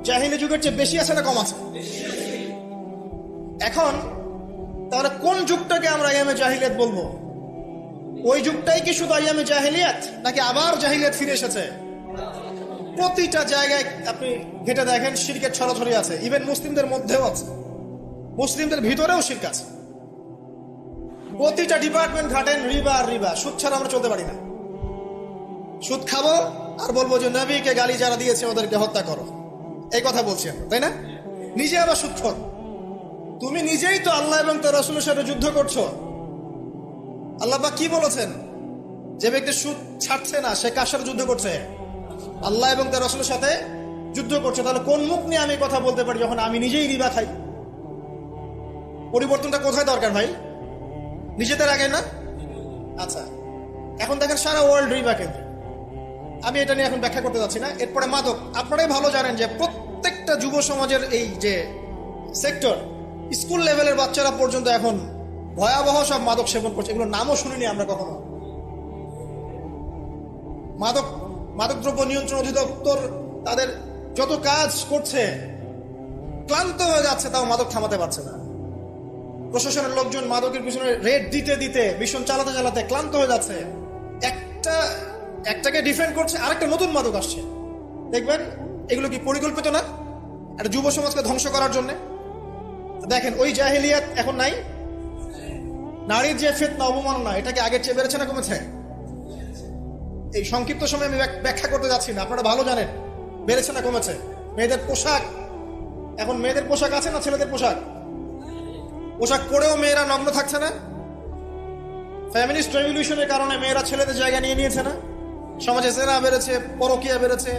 জাহিলি যুগের চেয়ে বেশি আছে না কম আছে? এখন তাহলে কোন যুগটাকে আমরা আইয়ামে জাহিলিয়াত বলবো? ওই যুগটাই কি শুধু আইয়ামে জাহিলিয়াত, নাকি আবার জাহিলিয়াত ফিরে এসেছে? প্রতিটা জায়গায় আপনি ঘেটে দেখেন শিরকের ছড়াছড়ি আছে, ইভেন মুসলিমদের মধ্যেও আছে, মুসলিমদের ভিতরেও শিরক আছে। প্রতিটা ডিপার্টমেন্ট ঘাটেন রিবা আর রিবা, সুদ ছাড়া আমরা চলতে পারি না। সুদ খাবো আর বলবো যে নবীকে গালি যারা দিয়েছে ওদেরকে হত্যা করো, এই কথা বলছেন, তাই না? নিজে আবার সুদখোর। তুমি নিজেই তো আল্লাহ এবং তার রাসূলের সাথে যুদ্ধ করছো। আল্লাহ পাক কি বলেছেন? যে ব্যক্তি সুদ ছাড়ছে না সে কার সাথে যুদ্ধ করছে? আল্লাহ এবং তার রাসূলের সাথে যুদ্ধ করছে। তাহলে কোন মুখ নিয়ে আমি কথা বলতে পারি যখন আমি নিজেই রিবা খাই? পরিবর্তনটা কোথায় দরকার ভাই? নিজেদের আগে না? আচ্ছা, এখন দেখেন সারা ওয়ার্ল্ড রিবা কেন্দ্র। আমি এটা নিয়ে এখন ব্যাখ্যা করতে যাচ্ছি না। এরপরে মাদক, আপনারাই ভালো জানেন যে প্রত্যেকটা যুব সমাজের এই যে সেক্টর, স্কুল লেভেলের বাচ্চারা পর্যন্ত এখন ভয়াবহ সব মাদক সেবন করছে। এগুলো নামও শুনিনি আমরা কখনো। মাদকদ্রব্য নিয়ন্ত্রণ অধিদপ্তর তাদের যত কাজ করছে, ক্লান্ত হয়ে যাচ্ছে, তাও মাদক থামাতে পারছে না। প্রশাসনের লোকজন মাদকের পিছনে রেড দিতে দিতে, মিশন চালাতে চালাতে ক্লান্ত হয়ে যাচ্ছে। একটাকে ডিফেন্ড করছে, আরেকটা নতুন মাদক আসছে। দেখবেন এগুলো কি পরিকল্পিত না? একটা যুব সমাজকে ধ্বংস করার জন্য। দেখেন ওই জাহেলিয়াত এখন নাই। নারীর যে ফিতনা, অবমাননা, এটা কি আগের চেয়ে বেড়েছে না কমেছে? এই সংক্ষিপ্ত সময় আমি ব্যাখ্যা করতে যাচ্ছি না, আপনারা ভালো জানেন বেড়েছে না কমেছে। মেয়েদের পোশাক, এখন মেয়েদের পোশাক আছে না ছেলেদের পোশাক? পোশাক পরেও মেয়েরা নগ্ন থাকছে না? ফ্যামিলিস্ট রেভলিউশনের কারণে মেয়েরা ছেলেদের জায়গা নিয়ে নিয়েছে না? সমাজে জেনা বেড়েছে, পরকীয়া বেড়েছে,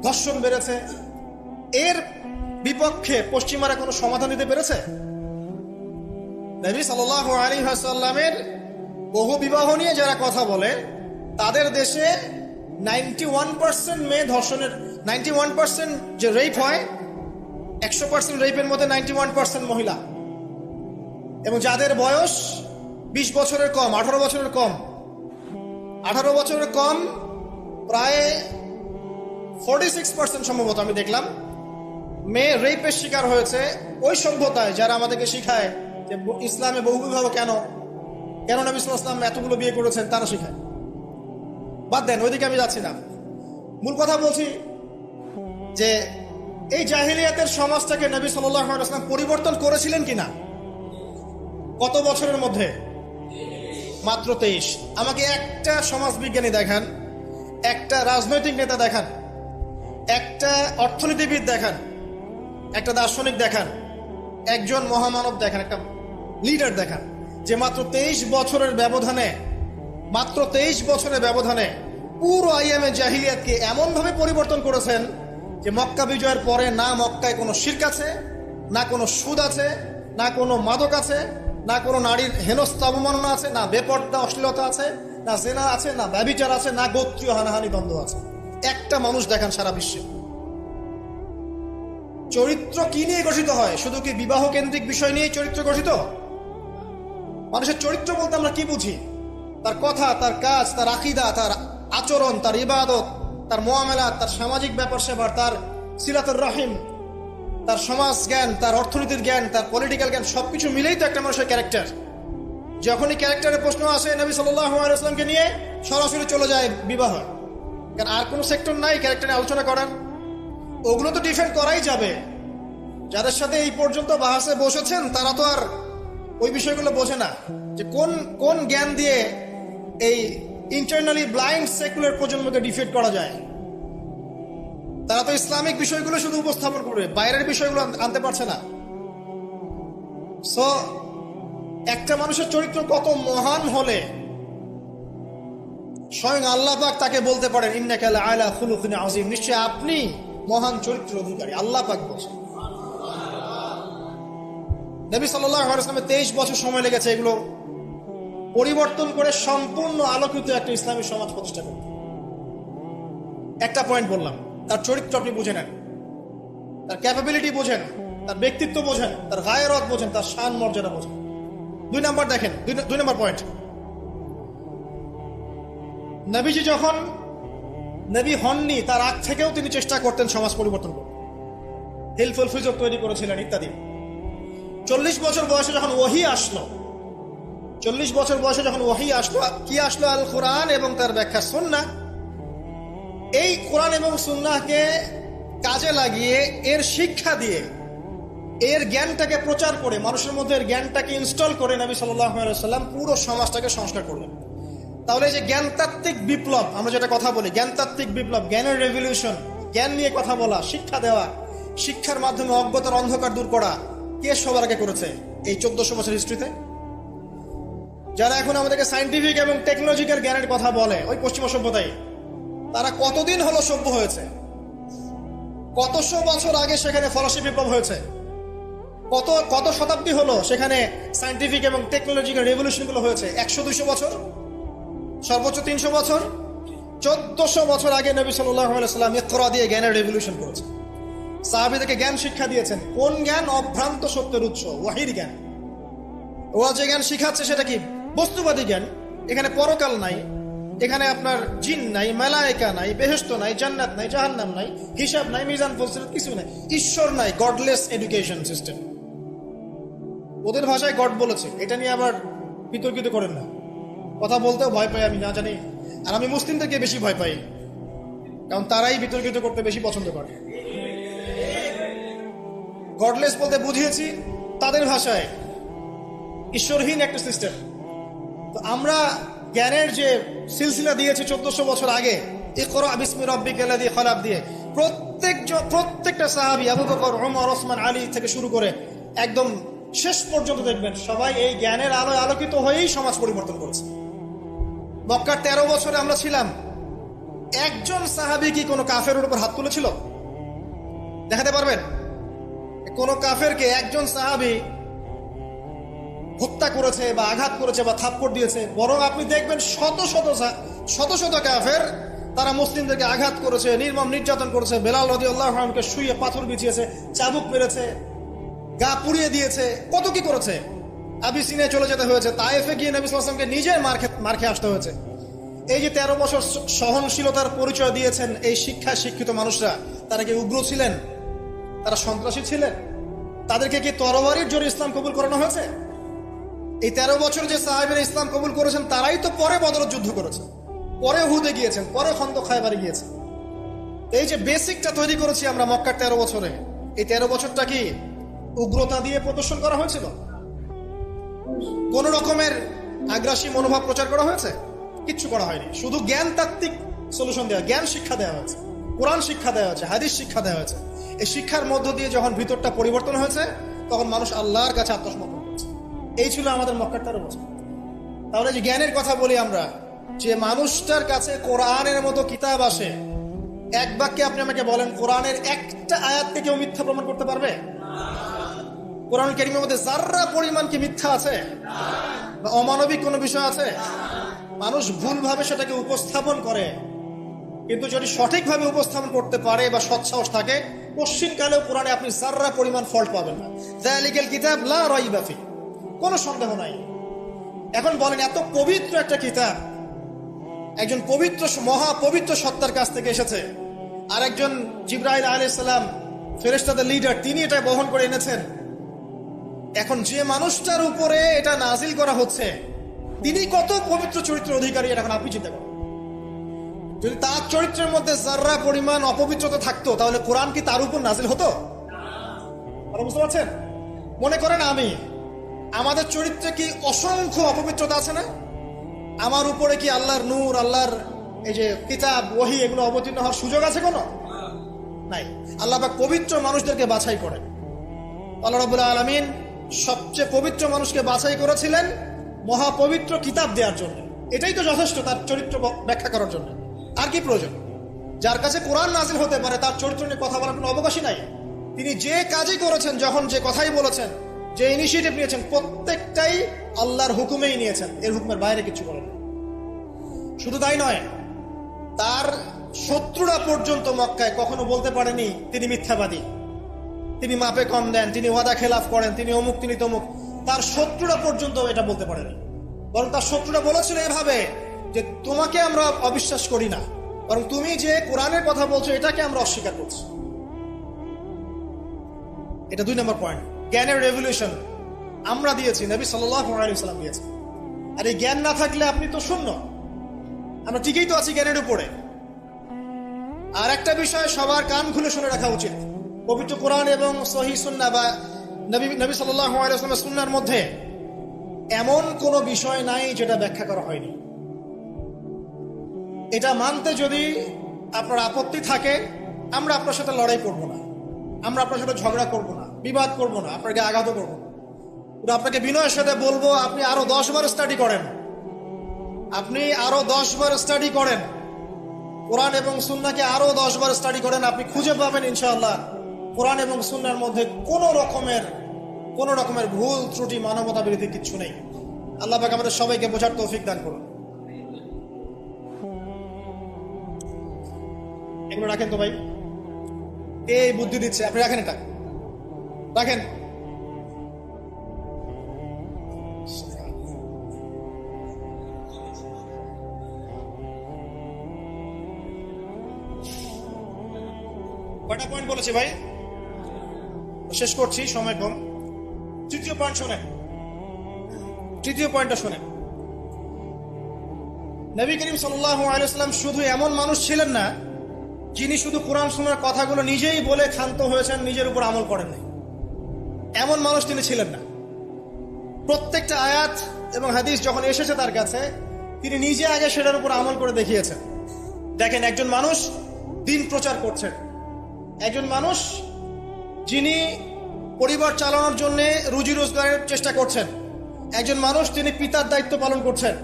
ধর্ষণ বেড়েছে। এর বিপক্ষে পশ্চিমারা কোনো সমাধান দিতে পেরেছে? নবী সাল্লাল্লাহু আলাইহি ওয়াসাল্লামের বহু বিবাহ নিয়ে যারা কথা বলে, তাদের দেশে 91% মেয়ে ধর্ষণের, 91% যে রেপ হয়, 100% রেপের মধ্যে 91% মহিলা, এবং যাদের বয়স 20 বছরের কম, 18 বছরের কম, 18 বছরের কম প্রায় 46% সম্ভবত আমি দেখলাম মেয়ে রেপের শিকার হয়েছে। ওই সভ্যতায় যারা আমাদেরকে শিখায় যে ইসলামে বহুবিবাহ কেন, কেন নবী সাল্লাল্লাহু আলাইহি ওয়াসাল্লাম এতগুলো বিয়ে করেছেন, তারা শিখায়। বাদ দেন, ওইদিকে আমি যাচ্ছি না। মূল কথা বলছি যে এই জাহিলিয়াতের সমাজটাকে নবী সাল্লাল্লাহু আলাইহি ওয়াসাল্লাম পরিবর্তন করেছিলেন কিনা? কত বছরের মধ্যে? মাত্র 23। আমাকে একটা সমাজবিজ্ঞানী দেখান, একটা রাজনৈতিক নেতা দেখান, একটা অর্থনীতিবিদ দেখান, একটা দার্শনিক দেখান, একজন মহামানব দেখান, একটা লিডার দেখান, যে মাত্র 23 বছরের ব্যবধানে, মাত্র 23 বছরের ব্যবধানে পুরো আইয়ামে জাহিলিয়াতকে এমন ভাবে পরিবর্তন করেছেন যে মক্কা বিজয়ের পরে না মক্কায় কোনো শিরক আছে, না কোনো সুদ আছে, না কোনো মাদক আছে, না কোনো নারীর হেনস্থা অবমাননা আছে, না বেপর্দা অশ্লীলতা আছে, না জেনা আছে, না ব্যভিচার আছে, না গোত্রীয় হানাহানি দ্বন্দ্ব আছে। একটা মানুষ দেখান সারা বিশ্বে। চরিত্র কি নিয়ে গঠিত হয়? শুধু কি বিবাহ কেন্দ্রিক বিষয় নিয়ে চরিত্র গঠিত? মানুষের চরিত্র বলতে আমরা কি বুঝি? তার কথা, তার কাজ, তার আকীদা, তার আচরণ, তার ইবাদত, তার মুআমালাত, তার সামাজিক ব্যাপার স্যাপার, তার সিলাতুর রহিম, তার সমাজ জ্ঞান, তার অর্থনীতির জ্ঞান, তার পলিটিক্যাল জ্ঞান, সবকিছু মিলেই তো একটা মানুষের ক্যারেক্টার। যখনই ক্যারেক্টারের প্রশ্ন আসে নবী সাল্লাল্লাহু আলাইহি ওয়াসাল্লামকে নিয়ে সরাসরি চলে যায় বিবাহ। কারণ আর কোনো সেক্টর নাই ক্যারেক্টার নিয়ে আলোচনা করার। ওগুলো তো ডিফেন্ড করাই যাবে। যাদের সাথে এই পর্যন্ত বাহাসে বসেছেন তারা তো আর ওই বিষয়গুলো বোঝে না, যে কোন কোন জ্ঞান দিয়ে এই ইন্টারনালি ব্লাইন্ড সেকুলার প্রজন্মকে ডিফেন্ড করা যায়। তারা তো ইসলামিক বিষয়গুলো শুধু উপস্থাপন করবে, বাইরের বিষয়গুলো আনতে পারছে না। সো একটা মানুষের চরিত্র কত মহান হলে স্বয়ং আল্লাহ পাক তাকে বলতে পারেন ইন্নাকা লাআলা খুলুকিন আযীম, নিশ্চয় আপনি মহান চরিত্রের অধিকারী। আল্লাহ পাক বলছেন। নবী সাল্লাল্লাহু আলাইহি ওয়াসাল্লামের 23 বছর সময় লেগেছে এগুলো পরিবর্তন করে সম্পূর্ণ আলোকিত একটা ইসলামী সমাজ প্রতিষ্ঠা করতে। একটা পয়েন্ট বললাম, তার চরিত্র আপনি বুঝে নেন, তার ক্যাপাবিলিটি বোঝেন, তার ব্যক্তিত্ব বোঝেন, তার গায়রত বোঝেন, তার শান মর্যাদা বোঝেন। 2 নম্বর দেখেন, 2 নম্বর পয়েন্ট, নবীজি যখন নবী হননি তার আগ থেকেও তিনি চেষ্টা করতেন সমাজ পরিবর্তন করতে, হেলফুল ফিজর তৈরি করেছিলেন ইত্যাদি। 40 বছর বয়সে যখন ওহী আসলো, 40 বছর বয়সে যখন ওহী আসলো, কি আসলো? আল কোরআন এবং তার ব্যাখ্যা সুন্নাহ। এই কোরআন এবং সুন্নাহকে কাজে লাগিয়ে, এর শিক্ষা দিয়ে, এর জ্ঞানটাকে প্রচার করে, মানুষের মধ্যে এর জ্ঞানটাকে ইনস্টল করে নবী সাল্লাল্লাহু আলাইহি ওয়াসাল্লাম পুরো সমাজটাকে সংস্কার করলেন। তাহলে এই যে জ্ঞানতাত্ত্বিক বিপ্লব, আমরা যেটা কথা বলি জ্ঞানতাত্ত্বিক বিপ্লব, জ্ঞানের রেভলিউশন, জ্ঞান নিয়ে কথা বলা, শিক্ষা দেওয়া, শিক্ষার মাধ্যমে অজ্ঞতার অন্ধকার দূর করা, কে সবার আগে করেছে এই 1400 বছর হিস্ট্রিতে? যারা এখন আমাদেরকে সায়েন্টিফিক এবং টেকনোলজিক্যাল জ্ঞানের কথা বলে, ওই পশ্চিমা সভ্যতায়, তারা কতদিন হলো সভ্য হয়েছে? কতশো বছর আগে সেখানে ফরাসি বিপ্লব হয়েছে, কত শতাব্দী হলো সেখানে সায়েন্টিফিক এবং টেকনোলজিক্যাল রেভলিউশন গুলো হয়েছে? 100-200 বছর, সর্বোচ্চ 300 বছর। 1400 বছর আগে নবী সাল্লাল্লাহু আলাইহি ওয়াসাল্লাম ইকরা দিয়ে জ্ঞানের রেভলিউশন করেছে। সাহাবীদেরকে জ্ঞান শিক্ষা দিয়েছেন। কোন জ্ঞান? অভ্রান্ত সত্যের উৎস, ওয়াহির জ্ঞান। ও যে জ্ঞান শিখাচ্ছে সেটা কি? বস্তুবাদী জ্ঞান। এখানে পরকাল নাই, এখানে আপনার জিন নাই, মালায়েকা নাই, বেহেশত নাই, জান্নাত নাই, জাহান্নাম নাই, হিসাব নাই, মিজান ফজিলত কিছু নাই, ঈশ্বর নাই। Godless education system. ওদের ভাষায় গড বলেছে, এটা নিয়ে আবার বিতর্কিত করেন না। কথা বলতেও ভয় পাই আমি, না জানি। আর আমি মুসলিমদেরকে বেশি ভয় পাই, কারণ তারাই বিতর্কিত করতে বেশি পছন্দ করে। গডলেস বলতে বুঝিয়েছি তাদের ভাষায় ঈশ্বরহীন একটা সিস্টেম। তো আমরা জ্ঞানের যে সিলসিলা দিয়েছি 1400 বছর আগে, ইকরা বিসমি রাব্বিকাল্লাযী খলাক দিয়ে, প্রত্যেকটা সাহাবী আবু বকর, ওমর, ওসমান, আলী থেকে শুরু করে একদম শেষ পর্যন্ত দেখবেন সবাই এই জ্ঞানের আলোয় আলোকিত হয়েই সমাজ পরিবর্তন করেছে। মক্কার 13 বছরে আমরা ছিলাম, একজন সাহাবী কি কোনো কাফেরের উপর হাত তুলেছিল? দেখাতে পারবেন? কোন কাফেরকে একজন সাহাবী হত্যা করেছে বা আঘাত করেছে বা থাপ্পড় দিয়েছে? বরং আপনি দেখবেন শত শত কাফের তারা মুসলিমদেরকে আঘাত করেছে, নির্মম নির্যাতন করেছে। বেলাল রাদিয়াল্লাহু আনহুকে শুইয়ে পাথর বিছিয়েছে, চাবুক মেরেছে, গা পুড়িয়ে দিয়েছে, কত কি করেছে। আবিসিনিয়ায় চলে যেতে হয়েছে, তায়েফে গিয়ে নবী সাল্লাল্লাহু আলাইহি ওয়াসাল্লামকে নিজের মার খেয়ে আসতে হয়েছে। এই যে 13 বছর সহনশীলতার পরিচয় দিয়েছেন এই শিক্ষায় শিক্ষিত মানুষরা, তারা কি উগ্র ছিলেন? তারা সন্ত্রাসী ছিলেন? তাদেরকে কি তরবারির জোরে ইসলাম কবুল করানো হয়েছে? এই 13 বছর যে সাহাবীরা ইসলাম কবুল করেছেন তারাই তো পরে বদরের যুদ্ধ করেছে, পরে উহুদে গিয়েছেন, পরে খন্দক খায়বারে গিয়েছেন। এই যে বেসিকটা তৈরি করেছি আমরা মক্কার 13 বছরে, এই 13 বছরটা কি উগ্রতা দিয়ে প্রদর্শন করা হয়েছিল? কোন রকমের আগ্রাসী মনোভাব প্রচার করা হয়েছে? কিচ্ছু করা হয়নি। শুধু জ্ঞান তাত্ত্বিক সলিউশন দেওয়া, জ্ঞান শিক্ষা দেওয়া হয়েছে, কোরআন শিক্ষা দেওয়া হয়েছে, হাদিস শিক্ষা দেওয়া হয়েছে। এই শিক্ষার মধ্য দিয়ে যখন ভিতরটা পরিবর্তন হয়েছে, তখন মানুষ আল্লাহর কাছে আত্মসমর্পণ করেছে। এই ছিল আমাদের মক্কার 13 বছর। তাহলে যে জ্ঞানের কথা বলি আমরা, যে মানুষটার কাছে কোরআনের মতো কিতাব আসে, এক বাক্যে আপনি আমাকে বলেন কোরআনের একটা আয়াতকে কেউ মিথ্যা প্রমাণ করতে পারবে? কোরআন কারীমের মধ্যে যাররা পরিমাণ কি মিথ্যা আছে বা অমানবিক কোনো বিষয় আছে? মানুষ ভুলভাবে সেটাকে উপস্থাপন করে, কিন্তু যদি সঠিকভাবে উপস্থাপন করতে পারে বা সৎসাহস থাকে, পশ্চিমকালেও কোরআনে আপনি যাররা পরিমাণ ফল্ট পাবেন না। যালিকাল কিতাব লা রাইবা ফি, কোনো সন্দেহ নাই। এখন বলেন, এত পবিত্র একটা কিতাব একজন পবিত্র মহাপবিত্র সত্তার কাছ থেকে এসেছে, আর একজন জিবরাইল আলাইহিস সালাম ফেরেশতাদের লিডার, তিনি এটা বহন করে এনেছেন। এখন যে মানুষটার উপরে এটা নাজিল করা হচ্ছে, তিনি কত পবিত্র চরিত্রের অধিকারী, এটা এখন আপনি চিন্তা করেন। যদি তার চরিত্রের মধ্যে যাররা পরিমাণ অপবিত্রতা থাকতো, তাহলে কোরআন কি তার উপর নাজিল হতো? বুঝতে পারছেন? মনে করেন আমাদের চরিত্রে কি অসংখ্য অপবিত্রতা আছে না? আমার উপরে কি আল্লাহর নূর, আল্লাহর এই যে কিতাব, ওহী, এগুলো অবতীর্ণ হওয়ার সুযোগ আছে কোনো? নাই। আল্লাহ পাক পবিত্র মানুষদেরকে বাছাই করেন। আল্লাহ রাব্বুল আলামিন সবচেয়ে পবিত্র মানুষকে বাছাই করেছিলেন মহাপবিত্র কিতাব দেওয়ার জন্য। এটাই তো যথেষ্ট তার চরিত্র ব্যাখ্যা করার জন্য। আর কি প্রয়োজন? যার কাছে কোরআন নাজিল হতে পারে, তার চরিত্র নিয়ে কথা বলার কোনো অবকাশই নাই। তিনি যে কাজই করেছেন, যখন যে কথাই বলেছেন, যে ইনিশিয়েটিভ নিয়েছেন, প্রত্যেকটাই আল্লাহর হুকুমেই নিয়েছেন, এর হুকুমের বাইরে কিছু করেন। শুধু তাই নয়, তার শত্রুরা পর্যন্ত মক্কায় কখনো বলতে পারেনি তিনি মিথ্যাবাদী, তিনি মাপে কম দেন, তিনি ওয়াদা খেলাফ করেন, তিনি অমুক, তিনি তমুক। তার শত্রুরা পর্যন্ত এটা বলতে পারেনি। বরং তার শত্রুরা বলেছিল এভাবে যে তোমাকে আমরা অবিশ্বাস করি না, বরং তুমি যে কোরআনের কথা বলছো এটাকে আমরা অস্বীকার করছি। এটা 2 নম্বর পয়েন্ট। জ্ঞানের রেভলিউশন আমরা দিয়েছি, নবী সাল্লাল্লাহু আলাইহি ওয়াসাল্লাম দিয়েছে। আর এই জ্ঞান না থাকলে আপনি তো শূন্য। আমরা ঠিকই তো আছি জ্ঞানের উপরে। আর একটা বিষয় সবার কান খুলে শুনে রাখা উচিত, পবিত্র কোরআন এবং সহিহ সুন্নাহ বা নবী সাল্লাল্লাহু আলাইহি ওয়াসাল্লামের সুন্নাহর মধ্যে এমন কোনো বিষয় নাই যেটা ব্যাখ্যা করা হয়নি। এটা মানতে যদি আপনার আপত্তি থাকে, আমরা আপনার সাথে লড়াই করব না, আমরা আপনার সাথে ঝগড়া করব না, বিবাদ করব না, আপনাকে আঘাত করব না। আপনাকে বিনয়ের সাথে বলবো, আপনি আরো 10 বার স্টাডি করেন, আপনি আরো 10 বার স্টাডি করেন, কোরআন এবং সুন্নাহকে আরো 10 বার স্টাডি করেন। আপনি খুঁজে পাবেন ইনশাআল্লাহ কোরআন এবং সুন্নাহর মধ্যে কোনো রকমের ভুল ত্রুটি, মানবতা বিরোধী কিচ্ছু নেই। আল্লাহ পাক আমাদের সবাইকে বোঝার তৌফিক দান করুন। এগুলো রাখেন তো ভাই, এই বুদ্ধি দিচ্ছে, আপনি রাখেন, এটা রাখেন। কয়টা পয়েন্ট বলেছি ভাই? শেষ করছি, সময় কম। তৃতীয় পয়েন্ট শোনেন, তৃতীয় পয়েন্টটা শোনেন। নবী করিম সাল্লাল্লাহু আলাইহি ওয়াসাল্লাম শুধু এমন মানুষ ছিলেন না যিনি শুধু কোরআন শোনার কথাগুলো নিজেই বলে ক্ষান্ত হয়েছেন, নিজের উপর আমল করেন নাই। এমন মানুষ তিনি ছিলেন না। প্রত্যেকটা আয়াত এবং হাদিস যখন এসেছে তার কাছে, তিনি নিজে আগে সেটার উপর আমল করে দেখিয়েছেন। দেখেন, একজন মানুষ দিন প্রচার করছেন, একজন মানুষ যিনি পরিবার চালানোর জন্য রুজি রোজগারের চেষ্টা করছেন, একজন মানুষ তিনি পিতার দায়িত্ব পালন করছেন,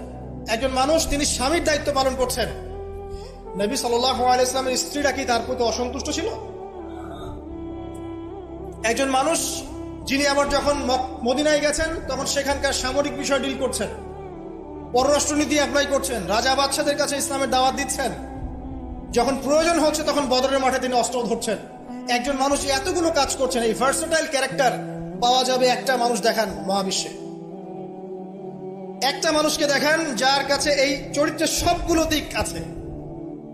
একজন মানুষ তিনি স্বামীর দায়িত্ব পালন করছেন। নবী সাল্লাল্লাহু আলাইহি ওয়াসাল্লামের স্ত্রীরা কি তার প্রতি অসন্তুষ্ট ছিল? একজন মানুষ যিনি আবার যখন মদিনায় গেছেন তখন সেখানকার সামরিক বিষয় ডিল করছেন, পররাষ্ট্রনীতি অ্যাপ্লাই করছেন, রাজা বাদশাদের কাছে ইসলামের দাওয়াত দিচ্ছেন, যখন প্রয়োজন হচ্ছে তখন বদরের মাঠে তিনি অস্ত্র ধরছেন। একজন মানুষ এতগুলো কাজ করছেন, এই ভার্সেটাইল ক্যারেক্টার পাওয়া যাবে একটা মানুষ দেখান মহাবিশ্বে, একটা মানুষকে দেখান যার কাছে এই চরিত্রের সবগুলো দিক আছে,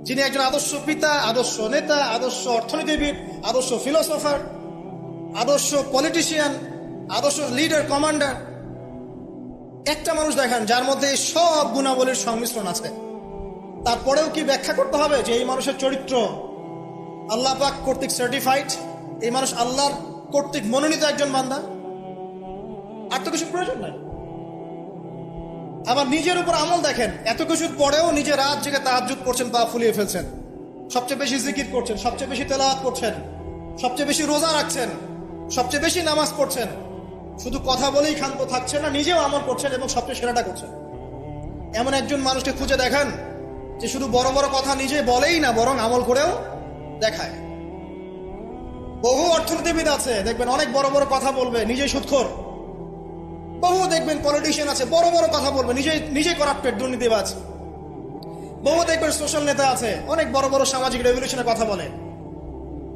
যিনি একজন আদর্শ পিতা, আদর্শ নেতা, আদর্শ অর্থনীতিবিদ, আদর্শ ফিলোসফার, আদর্শ পলিটিশিয়ান, আদর্শ লিডার, কমান্ডার। একটা মানুষ দেখান যার মধ্যে সব গুণাবলীর সংমিশ্রণ আছে। তারপরেও কি ব্যাখ্যা করতে হবে যে এই মানুষের চরিত্র আল্লাহ পাক কর্তৃক সার্টিফাইড, এই মানুষ আল্লাহর কর্তৃক মনোনীত একজন বান্দা? আর তো কিছু প্রয়োজন নাই। আবার নিজের উপর আমল দেখেন, এত কিছুর পরেও নিজে রাত জেগে তাহাজ্জুদ করছেন, পা ফুলিয়ে ফেলছেন, সবচেয়ে বেশি জিকির করছেন, সবচেয়ে বেশি তেলাওয়াত করছেন, সবচেয়ে বেশি রোজা রাখছেন, সবচেয়ে বেশি নামাজ পড়ছেন। শুধু কথা বলেই ক্ষান্ত থাকছেন না, নিজেও আমল করছেন এবং সবচেয়ে সেরাটা করছেন। এমন একজন মানুষকে খুঁজে দেখান যে শুধু বড় বড় কথা নিজে বলেই না, বরং আমল করেও দেখায়। বহু অর্থনীতিবিদ আছে দেখবেন অনেক বড় বড় কথা বলবে, নিজেই সুদখোর। বহু দেখবেন পলিটিশিয়ান আছে বড় বড় কথা বলবে, নিজে করাপ্টেড, দুর্নীতিবাজ। বহু দেখবেন সোশ্যাল নেতা আছে অনেক বড় বড় সামাজিক রেভলিউশনের কথা বলে।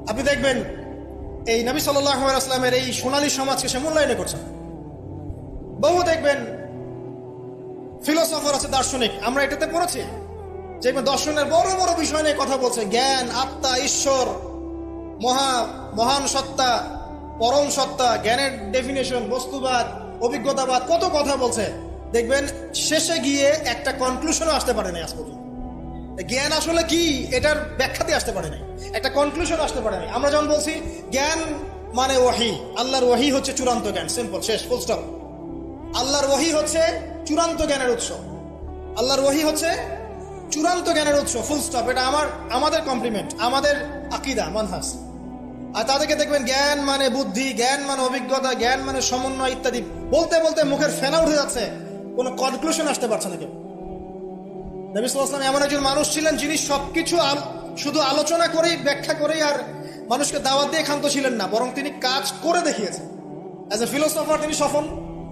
আপনি দেখবেন এই নবী সাল্লাল্লাহু আলাইহি ওয়াসাল্লামের এই সোনালী সমাজকে সে মূল্যায়ন করছে। বহু দেখবেন ফিলোসফার আছে, দার্শনিক, আমরা এটাতে পড়েছি যে দর্শনের বড় বড় বিষয় নিয়ে কথা বলছে, জ্ঞান, আত্মা, ঈশ্বর, মহান সত্তা, পরম সত্তা, জ্ঞানের ডেফিনেশন, বস্তুবাদ, অভিজ্ঞতাবাদ, কত কথা বলছে। দেখবেন শেষে গিয়ে একটা কনক্লুশনও আসতে পারে নাই আজ পর্যন্ত। জ্ঞান আসলে কি এটার ব্যাখ্যাতে আসতে পারে নাই, একটা কনক্লুশন আসতে পারে নাই। আমরা যখন বলছি জ্ঞান মানে ওয়াহি, আল্লাহর ওয়াহি হচ্ছে চূড়ান্ত জ্ঞান, সিম্পল, শেষ, ফুল স্টপ। আল্লাহর ওয়াহি হচ্ছে চূড়ান্ত জ্ঞানের উৎস, আল্লাহর ওয়াহি হচ্ছে চূড়ান্ত জ্ঞানের উৎস, ফুল স্টপ। এটা আমাদের কমপ্লিমেন্ট, আমাদের আকীদা, মানহাজ। আর তাদেরকে দেখবেন জ্ঞান মানে বুদ্ধি, জ্ঞান মানে অভিজ্ঞতা, জ্ঞান মানে সমন্বয় ইত্যাদি বলতে বলতে মুখের ফেনা উঠে যাচ্ছে, কোনো কনক্লুশন আসতে পারছে না কেউ। নবী সাল্লাল্লাহু আলাইহি ওয়াসাল্লাম এমন একজন মানুষ ছিলেন যিনি সবকিছু শুধু আলোচনা করেই, ব্যাখ্যা করেই আর মানুষকে দাওয়াত দিয়ে ক্ষান্ত ছিলেন না, বরং তিনি কাজ করে দেখিয়েছেন। অ্যাজ এ ফিলোসফার তিনি সফল,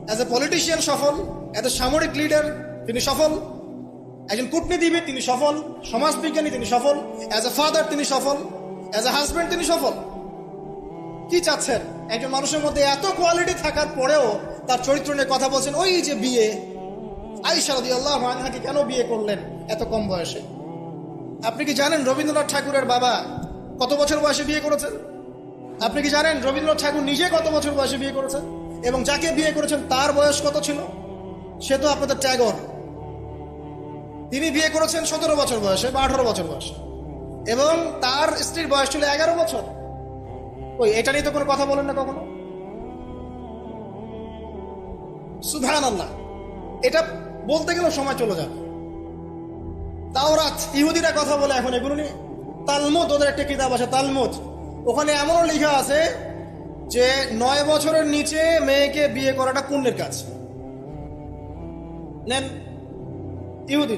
অ্যাজ এ পলিটিশিয়ান সফল, অ্যাজ এ সামরিক লিডার তিনি সফল, একজন কূটনীতিবিদ তিনি সফল, সমাজবিজ্ঞানী তিনি সফল, অ্যাজ এ ফাদার তিনি সফল, অ্যাজ এ হাজব্যান্ড তিনি সফল। কি চাচ্ছেন? একজন মানুষের মধ্যে এত কোয়ালিটি থাকার পরেও তার চরিত্র নিয়ে কথা বলছেন। ওই যে বিয়ে, আয়েশা রাদিয়াল্লাহু আনহাকে কেন বিয়ে করলেন এত কম বয়সে? আপনি কি জানেন রবীন্দ্রনাথ ঠাকুরের বাবা কত বছর বয়সে বিয়ে করেছেন? আপনি কি জানেন রবীন্দ্রনাথ ঠাকুর নিজে কত বছর বয়সে বিয়ে করেছেন? এবং যাকে বিয়ে করেছেন তার বয়স কত ছিল? সে তো আপনাদের ট্যাগর। তিনি বিয়ে করেছেন 17 বছর বয়সে বা 18 বছর বয়সে, এবং তার স্ত্রীর বয়স ছিল 11 বছর। ওই এটা নিয়ে তো কোনো কথা বলেন না কখনো। সুবহানাল্লাহ, এটা বলতে গেলেও সময় চলে যাবে। তাওরাত, ইহুদিরা কথা বলে এখন এগুলো নিয়ে। তালমুদ, ওদের একটা কিতাব আছে তালমুদ, ওখানে এমনও লেখা আছে যে 9 বছরের নিচে মেয়েকে বিয়ে করাটা পুণ্যের কাজ। নেন, ইহুদি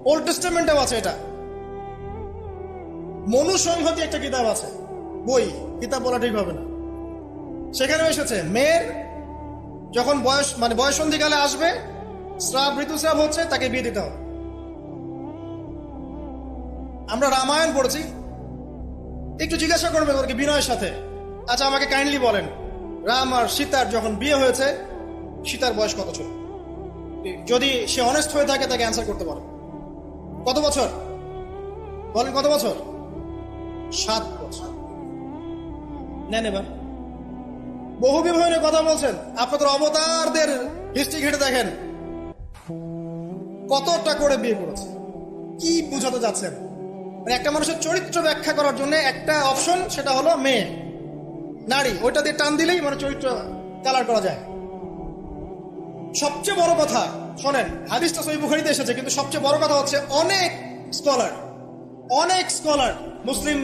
ওল্ড টেস্টামেন্টেও আছে এটা। মনুসংহতি একটা কিতাব আছে, বই, কিতাব বলা ঠিক হবে না, সেখানে এসেছে মেয়ের যখন বয়সন্ধিকালে আসবে, স্রাব, ঋতুস্রাব হচ্ছে, তাকে বিয়ে দিতে হবে। আমরা রামায়ণ পড়েছি, একটু জিজ্ঞাসা করবেন ওদেরকে বিনয়ের সাথে, আচ্ছা আমাকে কাইন্ডলি বলেন, রাম আর সীতার যখন বিয়ে হয়েছে, সীতার বয়স কত ছিল? যদি সে অনেস্ট হয়ে থাকে তাকে অ্যান্সার করতে পারে। কত বছর বলেন? কত বছর? 7 বছর। নেন এবার বহু বিবাহ নিয়ে কথা বলছেন, আপনাদের অবতারদের হিস্ট্রি ঘেটে দেখেন কতটা করে বিয়ে করেছে। কি বুঝাতে যাচ্ছেন? একটা মানুষের চরিত্র ব্যাখ্যা করার জন্য একটা অপশন, সেটা হলো মেয়ে, নারী, ওইটা দিয়ে টান দিলেই মানে চরিত্র কালার করা যায়। সবচেয়ে বড় কথা শোনেন, হাদিসটা সহিহ বুখারীতে এসেছে, কিন্তু সবচেয়ে বড় কথা হচ্ছে অনেক স্কলার মুসলিম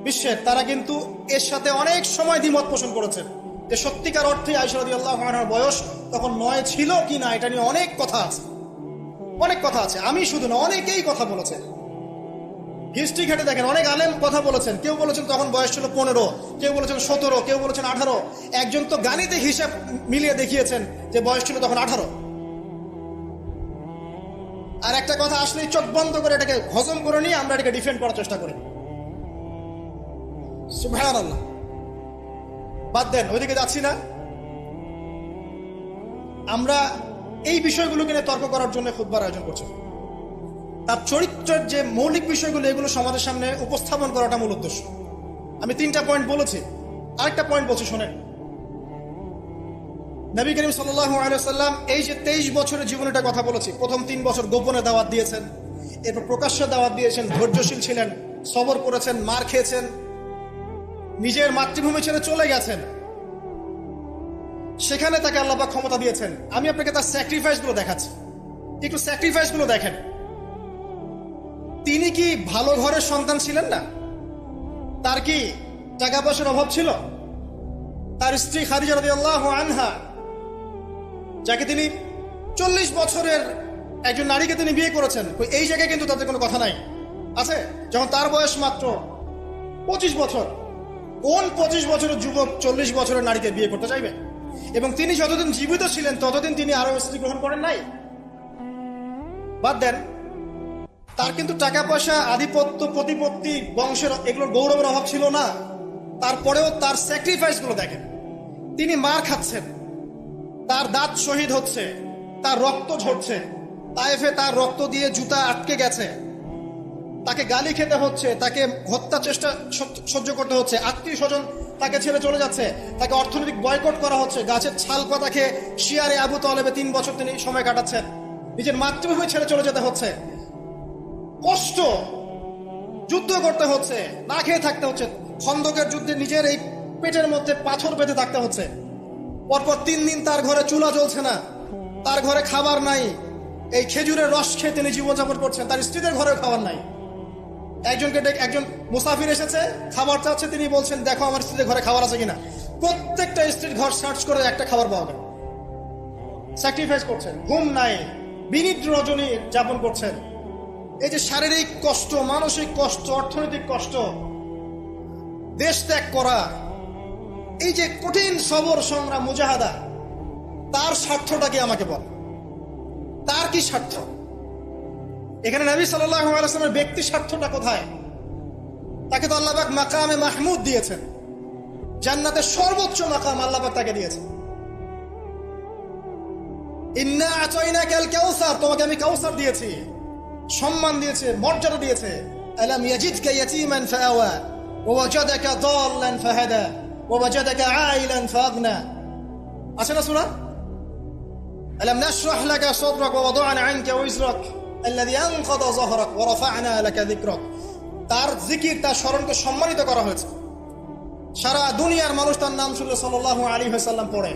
বিশ্বের, তারা কিন্তু এর সাথে অনেক সময় দ্বিমত পোষণ করেছেন যে সত্যিকার অর্থে আয়েশা রাদিয়াল্লাহু আনহার বয়স তখন 9 ছিল কি না, এটা নিয়ে অনেক কথা আছে। আমি শুধু না, অনেকেই কথা বলেছেন। হিস্ট্রি ঘেটে দেখেন, অনেক আলেম কথা বলেছেন। কেউ বলেছেন তখন বয়স ছিল 15, কেউ বলেছেন 17, কেউ বলেছেন 18। একজন তো গাণিতিক হিসাব মিলিয়ে দেখিয়েছেন যে বয়স ছিল তখন 18। আর একটা কথা আসলেই চোখ বন্ধ করে এটাকে হজম করে নিয়ে আমরা এটাকে ডিফেন্ড করার চেষ্টা করি। সুবহানাল্লাহ। বাদ দেন, ওইদিকে যাচ্ছি না। আমরা এই বিষয়গুলোকে নিয়ে তর্ক করার জন্য খুতবার আয়োজন করছি। তার চরিত্রের যে মৌলিক বিষয়গুলো, এগুলো সমাজের সামনে উপস্থাপন করাটা মূল উদ্দেশ্য। আমি 3টা পয়েন্ট বলেছি, আরেকটা পয়েন্ট বলছি শোনেন। নবী করিম সাল্লাল্লাহু আলাইহি ওয়াসাল্লাম এই যে 23 বছরের জীবনটা কথা বলেছি, প্রথম 3 বছর গোপনে দাওয়াত দিয়েছেন, এরপর প্রকাশ্যে দাওয়াত দিয়েছেন, ধৈর্যশীল ছিলেন, সবর করেছেন, মার খেয়েছেন, নিজের মাতৃভূমি ছেড়ে চলে গেছেন, সেখানে তাকে আল্লাহ পাক ক্ষমতা দিয়েছেন। আমি আপনাকে তার স্যাক্রিফাইসগুলো দেখাচ্ছি, একটু স্যাক্রিফাইসগুলো দেখেন। তিনি কি ভালো ঘরের সন্তান ছিলেন না? তার কি টাকা পয়সার অভাব ছিল? তার স্ত্রী খাদিজা রাদিয়াল্লাহু আনহা, যাকে তিনি 40 বছরের একজন নারীকে তিনি বিয়ে করেছেন, এই জায়গায় কিন্তু তাদের কোনো কথা নাই, আছে? যখন তার বয়স মাত্র 25 বছর, কোন 25 বছরের যুবক 40 বছরের নারীকে বিয়ে করতে চাইবে? এবং তিনি যতদিন জীবিত ছিলেন ততদিন তিনি আরো স্ত্রী গ্রহণ করেন নাই। বাদ দেন, তার কিন্তু টাকা পয়সা, আধিপত্য, প্রতিপত্তি, বংশের এগুলোর গৌরবের অভাব ছিল না। তারপরেও তার স্যাক্রিফাইস গুলো দেখেন। তিনি মার খাচ্ছেন, তার দাঁত শহীদ হচ্ছে, তার রক্ত ঝরছে, তায়েফে তার রক্ত দিয়ে জুতা আটকে গেছে, তাকে গালি খেতে হচ্ছে, তাকে হত্যা চেষ্টা সহ্য করতে হচ্ছে, আত্মীয় স্বজন তাকে ছেড়ে চলে যাচ্ছে, তাকে অর্থনৈতিক বয়কট করা হচ্ছে, গাছের ছাল পাতা খেয়ে শিয়ারে আবু তালেবে 3 বছর তিনি সময় কাটাচ্ছেন, নিজের মাতৃভূমি ছেড়ে চলে যেতে হচ্ছে, কষ্ট, যুদ্ধ করতে হচ্ছে, না খেয়ে থাকতে হচ্ছে, খন্দকের যুদ্ধে নিজের এই পেটের মধ্যে পাথর বেঁধে থাকতে হচ্ছে, পরপর 3 দিন তার ঘরে চুলা জ্বলছে না, তার ঘরে খাবার নাই, এই খেজুরের রস খেয়ে তিনি জীবনযাপন করছেন, তার স্ত্রীদের ঘরেও খাবার নাই। একজন মুসাফির এসেছে, খাবার চাচ্ছে, তিনি বলছেন দেখো আমার স্ত্রীদের ঘরে খাবার আছে কিনা। প্রত্যেকটা স্ত্রীর ঘর সার্চ করে একটা খাবার পাওয়া গেল। স্যাক্রিফাইস করছেন, ঘুম নাই, বিনিদ্র রজনী যাপন করছেন। এই যে শারীরিক কষ্ট, মানসিক কষ্ট, অর্থনৈতিক কষ্ট, দেশ ত্যাগ করা, এই যে কঠিন সবর সংগ্রাম, মুজাহাদা, তার স্বার্থটাকে আমাকে বল, তার কি স্বার্থ? এখানে নবী সাল্লাল্লাহু আলাইহি ওয়াসাল্লামের ব্যক্তি স্বার্থটা কোথায়? তাকে তো আল্লাহ পাক মাকামে মাহমুদ দিয়েছেন, জান্নাতের সর্বোচ্চ মাকাম আল্লাহ পাক তাকে দিয়েছেন। ইন্না আতাইনাকাল কাউসার, তোমাকে আমি কাউসার দিয়েছি, সম্মান দিয়েছে, মর্যাদা দিয়েছে। আলাম ইয়াজিদকা ইয়াতীমান ফাআওয়া ওয়া ওয়াজাদাকা দাল্লান ফাহাদা ওয়া ওয়াজাদাকা আইলান ফাগনা। আছে না সূরা? আলাম নাশরাহ লাকা সাদরাক ওয়া ওয়াদা'না আনকা ওয়িজরাক আল্লাযী আনকাযা যাহরাক ওয়া রাফা'না লাকা যিকরাক। তার জিকির, তার স্মরণকে সম্মানিত করা হয়েছে। সারা দুনিয়ার মানুষ তার নাম শুনলে সাল্লাল্লাহু আলাইহি ওয়াসাল্লাম পড়ে।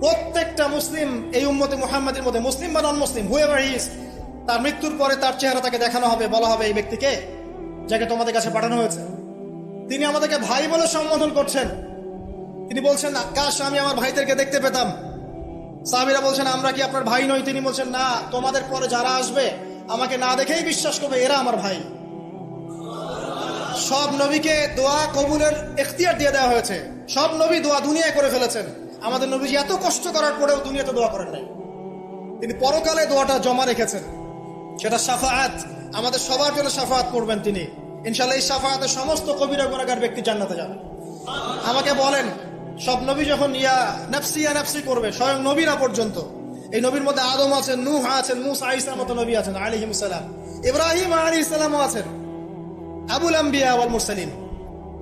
প্রত্যেকটা মুসলিম এই উম্মতে মুহাম্মাদের মধ্যে, মুসলিম বা নন মুসলিম, হুয়েভার হি ইজ, তার মৃত্যুর পরে তার চেহারা তাকে দেখানো হবে, বলা হবে এই ব্যক্তিকে যাকে তোমাদের কাছে পাঠানো হয়েছে। তিনি আমাদেরকে ভাই বলে সম্বোধন করছেন। তিনি বলছেন, কাশ আমি আমার ভাইদেরকে দেখতে পেতাম। সাহাবীরা বলছেন, আমরা কি আপনার ভাই নই? তিনি বলছেন, না, তোমাদের পরে যারা আসবে আমাকে না দেখেই বিশ্বাস করবে এরা আমার ভাই। সব নবীকে দোয়া কবুলের এখতিয়ার দিয়ে দেওয়া হয়েছে। সব নবী দোয়া দুনিয়ায় করে ফেলেছেন। আমাদের নবীজি এত কষ্ট করার পরেও দুনিয়াতে দোয়া করেন নাই। তিনি পরকালে দোয়াটা জমা রেখেছেন। সেটা শাফাআত, আমাদের সবার জন্য শাফাআত করবেন তিনি। ইনশাআল্লাহ এই শাফাআতে সমস্ত কবিরা গুনাহগার ব্যক্তি জান্নাতে যাবে। আমাকে বলেন, সব নবী যখন ইয়া নাফসি করবে, স্বয়ং নবীরা পর্যন্ত, এই নবীর মধ্যে আদম আছেন, নূহ আছেন, মূসা ঈসার মতো নবী আছেন আলাইহিস সালাম, ইব্রাহিম আলাইহিস সালামও আছেন, আবুল আম্বিয়া ওয়াল মুরসালিন।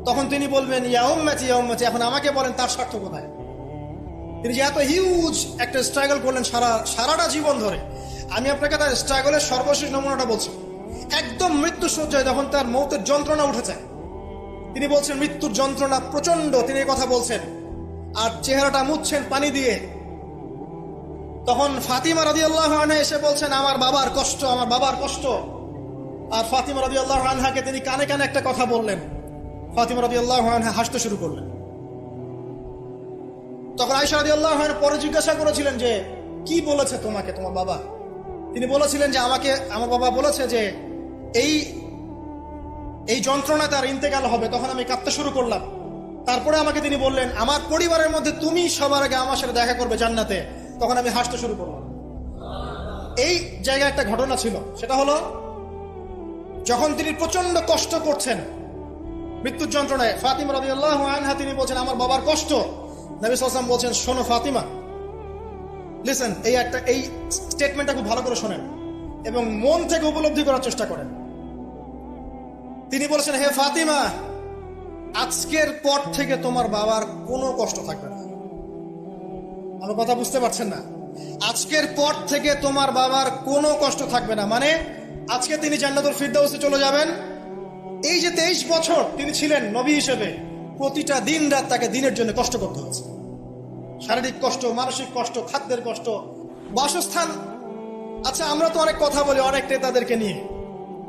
তখন তিনি বলবেন, ইয়া উম্মতি ইয়া উম্মতি। এখন আমাকে বলেন তার স্বার্থ কোথায়? তিনি যে এত হিউজ একটা স্ট্রাগল করলেন সারাটা জীবন ধরে। আমি আপনাকে তার স্ট্রাগলের সর্বশেষ নমুনাটা বলছি। একদম মৃত্যু সজ্জায় যখন তার মৌতের যন্ত্রণা উঠেছে, তিনি বলছেন মৃত্যুর যন্ত্রণা প্রচন্ড, তিনি এই কথা বলছেন আর চেহারাটা মুছছেন পানি দিয়ে। তখন ফাতিমা রাদিয়াল্লাহু আনহা এসে বলছেন, আমার বাবার কষ্ট, আমার বাবার কষ্ট। আর ফাতিমা রাদিয়াল্লাহু আনহাকে তিনি কানে কানে একটা কথা বললেন। ফাতিমা রাদিয়াল্লাহু আনহা হাসতে শুরু করলেন। তখন আয়েশা রাদিয়াল্লাহু আনহা পরে জিজ্ঞাসা করেছিলেন যে, কি বলেছে তোমাকে তোমার বাবা? তিনি বলেছিলেন যে, আমাকে আমার বাবা বলেছে যে এই যন্ত্রণা তার ইন্তেকাল হবে। তখন আমি কাঁদতে শুরু করলাম। তারপরে আমাকে তিনি বললেন, আমার পরিবারের মধ্যে তুমি সবার আগে আমার সাথে দেখা করবে জান্নাতে। তখন আমি হাসতে শুরু করলাম। এই জায়গায় একটা ঘটনা ছিল, সেটা হলো যখন তিনি প্রচন্ড কষ্ট করছেন মৃত্যুর যন্ত্রণায়, ফাতিমা রাদিয়াল্লাহু আনহা তিনি বলছেন, আমার বাবার কষ্ট। নবী সাল্লাল্লাহু আলাইহি ওয়াসাল্লাম বলছেন, শোনো ফাতিমা, লিসেন, এই স্টেটমেন্টটা খুব ভালো করে শোনেন এবং মন থেকে উপলব্ধি করার চেষ্টা করেন। তিনি বলেছেন, হে ফাতিমা, আজকের পর থেকে তোমার বাবার কোনো কষ্ট থাকবে না। আমার কথা বুঝতে পারছেন না? আজকের পর থেকে তোমার বাবার কোনো কষ্ট থাকবে না, মানে আজকে তিনি জান্নাতুল ফিরদাউসে চলে যাবেন। এই যে 23 বছর তিনি ছিলেন নবী হিসেবে, প্রতিটা দিন রাত তাকে দিনের জন্য কষ্ট করতে হয়েছে। শারীরিক কষ্ট, মানসিক কষ্ট, খাদ্যের কষ্ট, বাসস্থান। আচ্ছা, আমরা তো অনেক কথা বলি অনেক নেতাদেরকে নিয়ে,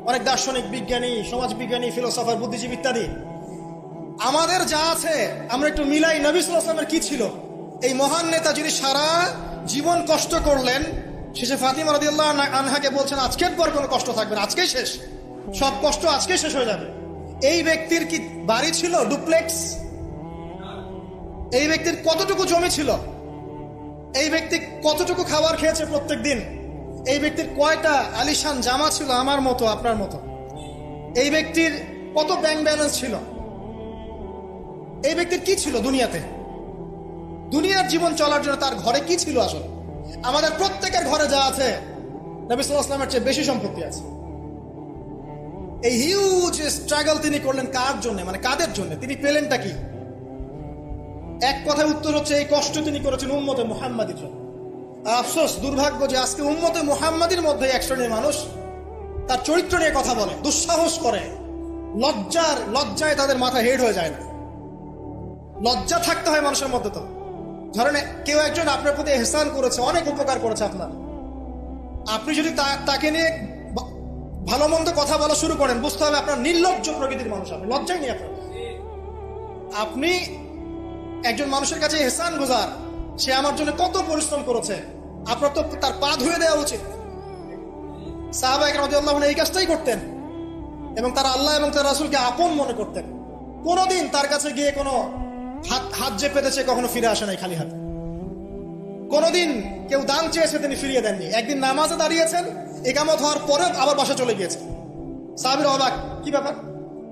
অনেক দার্শনিক, বিজ্ঞানী, সমাজ বিজ্ঞানী, ফিলোসফার, বুদ্ধিজীবী ইত্যাদি। আমাদের যা আছে আমরা একটু মিলাই। নবী সাল্লাল্লাহু আলাইহি ওয়াসাল্লামের কি ছিল? এই মহান নেতা যিনি সারা জীবন কষ্ট করলেন, শেষে ফাতিমা রাদিয়াল্লাহু আনহাকে বলছেন, আজকের পর কোনো কষ্ট থাকবে না, আজকেই শেষ, সব কষ্ট আজকেই শেষ হয়ে যাবে। এই ব্যক্তির কি বাড়ি ছিল ডুপ্লেক্স? এই ব্যক্তির কতটুকু জমি ছিল? এই ব্যক্তি কতটুকু খাবার খেয়েছে প্রত্যেক দিন? এই ব্যক্তির কয়টা আলিশান জামা ছিল আমার মতো, আপনার মতো? এই ব্যক্তির কত ব্যাংক ব্যালেন্স ছিল? এই ব্যক্তির কি ছিল দুনিয়াতে? দুনিয়ার জীবন চলার জন্য তার ঘরে কি ছিল? আসলে আমাদের প্রত্যেকের ঘরে যা আছে, নবী সাল্লাল্লাহু আলাইহি ওয়াসাল্লামের চেয়ে বেশি সম্পত্তি আছে। এই হিউজ স্ট্রাগল তিনি করলেন কার জন্য, মানে কাদের জন্য? তিনি পেলেনটা কি? এক কথায় উত্তর হচ্ছে, এই কষ্ট তিনি করেছেন উম্মতে মুহাম্মাদির জন্য। আফসোস, দুর্ভাগ্য যে আজকে উম্মতে মুহাম্মাদির মধ্যে এক শ্রেণীর মানুষ তার চরিত্র নিয়ে কথা বলে, দুঃসাহস করে, লজ্জায় তাদের মাথা হেড হয়ে যায় না। লজ্জা থাকতে হয় মানুষের মধ্যে। তো ধরেন কেউ একজন আপনার প্রতি ইহসান করেছে, অনেক উপকার করেছে আপনার, আপনি যদি তাকে নিয়ে ভালো মন্দ কথা বলা শুরু করেন, বুঝতে হবে আপনার নির্লজ্জ প্রকৃতির মানুষ, আপনি লজ্জাই নেই আপনার। আপনি একজন মানুষের কাছে ইহসান গুজার, সে আমার জন্য কত পরিশ্রম করেছে, আপনার তো তার পা ধুয়ে দেওয়া উচিত। সাহাবা ইকরাম রাদিয়াল্লাহু আনহুম এই কাজটাই করতেন এবং তারা আল্লাহ এবং তার রাসূলকে আপন মনে করতেন। কোনোদিন তার কাছে গিয়ে কোনো হাত যে পেতেছে কখনো ফিরে আসে নাই খালি হাতে। কোনোদিন কেউ দান চেয়েছে তিনি ফিরিয়ে দেননি। একদিন নামাজে দাঁড়িয়েছেন, ইকামত হওয়ার পরে আবার বাসা চলে গিয়েছে। সাহাবীরা অবাক, কি ব্যাপার?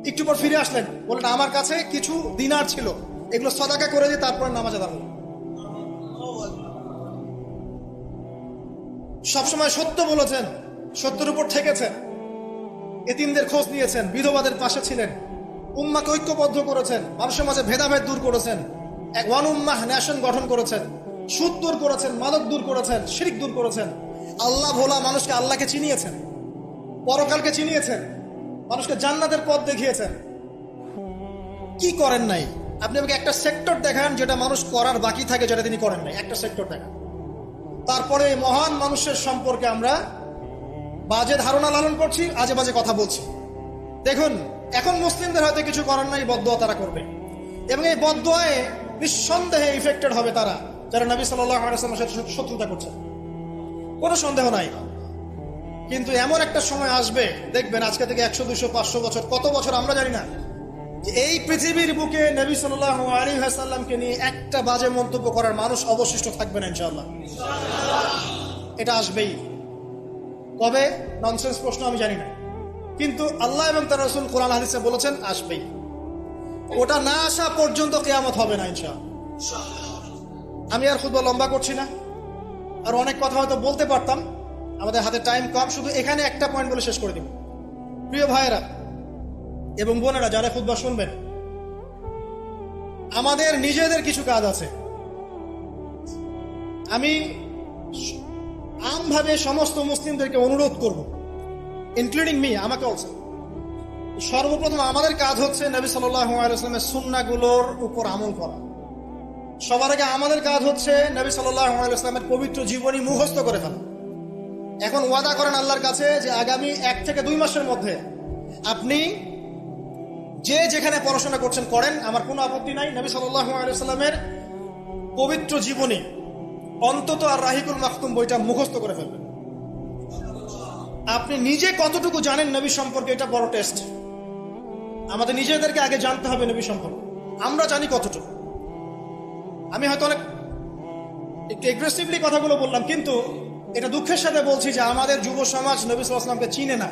একটু পর ফিরে আসলেন, বললেন আমার কাছে কিছু দিনার ছিল, এগুলো সদাকা করে দিয়ে তারপরে নামাজে দাঁড়ালেন। সবসময় সত্য বলেছেন, সত্যের উপর ঠেকেছেন, এতিমদের খোঁজ নিয়েছেন, বিধবাদের পাশে ছিলেন, উম্মাকে ঐক্যবদ্ধ করেছেন, মানুষের মাঝে ভেদাভেদ দূর করেছেন, এক ওয়ান উম্মাহ ন্যাশন গঠন করেছেন, সুদ দূর করেছেন, মাদক দূর করেছেন, শিরক দূর করেছেন, আল্লাহ ভোলা মানুষকে আল্লাহকে চিনিয়েছেন, পরকালকে চিনিয়েছেন, মানুষকে জান্নাতের পথ দেখিয়েছেন। কি করেন নাই? আপনি আমাকে একটা সেক্টর দেখান যেটা মানুষ করার বাকি থাকে, যেটা তিনি করেন নাই, একটা সেক্টর দেখান। তারপরে মহান মানুষের সম্পর্কে আমরা বাজে ধারণা লালন করছি, আজে বাজে কথা বলছি। দেখুন, এখন মুসলিমদের হয়তো কিছু করার নাই, বদদোয়া তারা করবে, এবং এই বদদোয়ায় নিঃসন্দেহে ইফেক্টেড হবে তারা যারা নবী সাল্লাল্লাহু আলাইহি ওয়াসাল্লামের সাথে শত্রুতা করছে, কোনো সন্দেহ নাই। কিন্তু এমন একটা সময় আসবে, দেখবেন আজকে থেকে 100, 200, 500 বছর, কত বছর আমরা জানি না, যে এই পৃথিবীর বুকে নবী সাল্লাল্লাহু আলাইহি ওয়াসাল্লামকে নিয়ে একটা বাজে মন্তব্য করার মানুষ অবশিষ্ট থাকবে না ইনশাআল্লাহ। এটা আসবেই। কবে? ননসেন্স প্রশ্ন, আমি জানি না, কিন্তু আল্লাহ এবং তার রাসূল কোরআন হাদিসে বলেছেন আসবেই। ওটা না আসা পর্যন্ত কিয়ামত হবে না ইনশাআল্লাহ। আমি আর খুতবা লম্বা করছি না, আর অনেক কথা হয়তো বলতে পারতাম, আমাদের হাতে টাইম কম, শুধু এখানে একটা পয়েন্ট বলে শেষ করে দিব। প্রিয় ভাইয়েরা এবং বোনেরা যারা খুতবা শুনবেন, আমাদের নিজেদের কিছু কাজ আছে। আমি আমভাবে সমস্ত মুসলিমদেরকে অনুরোধ করব, ইনক্লুডিং মি, আমাকে অলসো। সর্বপ্রথম আমাদের কাজ হচ্ছে নবী সাল্লাল্লাহু আলাইহি ওয়াসাল্লামের সুন্নাহগুলোর উপর আমল করা। সবার আগে আমাদের কাজ হচ্ছে নবী সাল্লাল্লাহু আলাইহি ওয়াসাল্লামের পবিত্র জীবনী মুখস্থ করে ফেলা। এখন ওয়াদা করেন আল্লাহর কাছে যে আগামী 1 থেকে 2 মাসের মধ্যে আপনি যে যেখানে পড়াশোনা করছেন করেন, আমার কোনো আপত্তি নাই। নবী সাল্লাল্লাহু আলাইহি ওয়াসাল্লামের পবিত্র জীবনী অন্তত আর রাহিকুল মাখতুম বইটা মুখস্থ করে ফেলবেন। আপনি নিজে কতটুকু জানেন নবী সম্পর্কে, এটা বড় টেস্ট। আমাদের নিজেদেরকে আগে জানতে হবে নবী সম্পর্কে, আমরা জানি কতটুকু। আমি হয়তো অনেক একটু এগ্রেসিভলি কথাগুলো বললাম, কিন্তু এটা দুঃখের সাথে বলছি যে আমাদের যুব সমাজ নবী সাল্লাল্লাহু আলাইহি ওয়াসাল্লামকে চিনে না।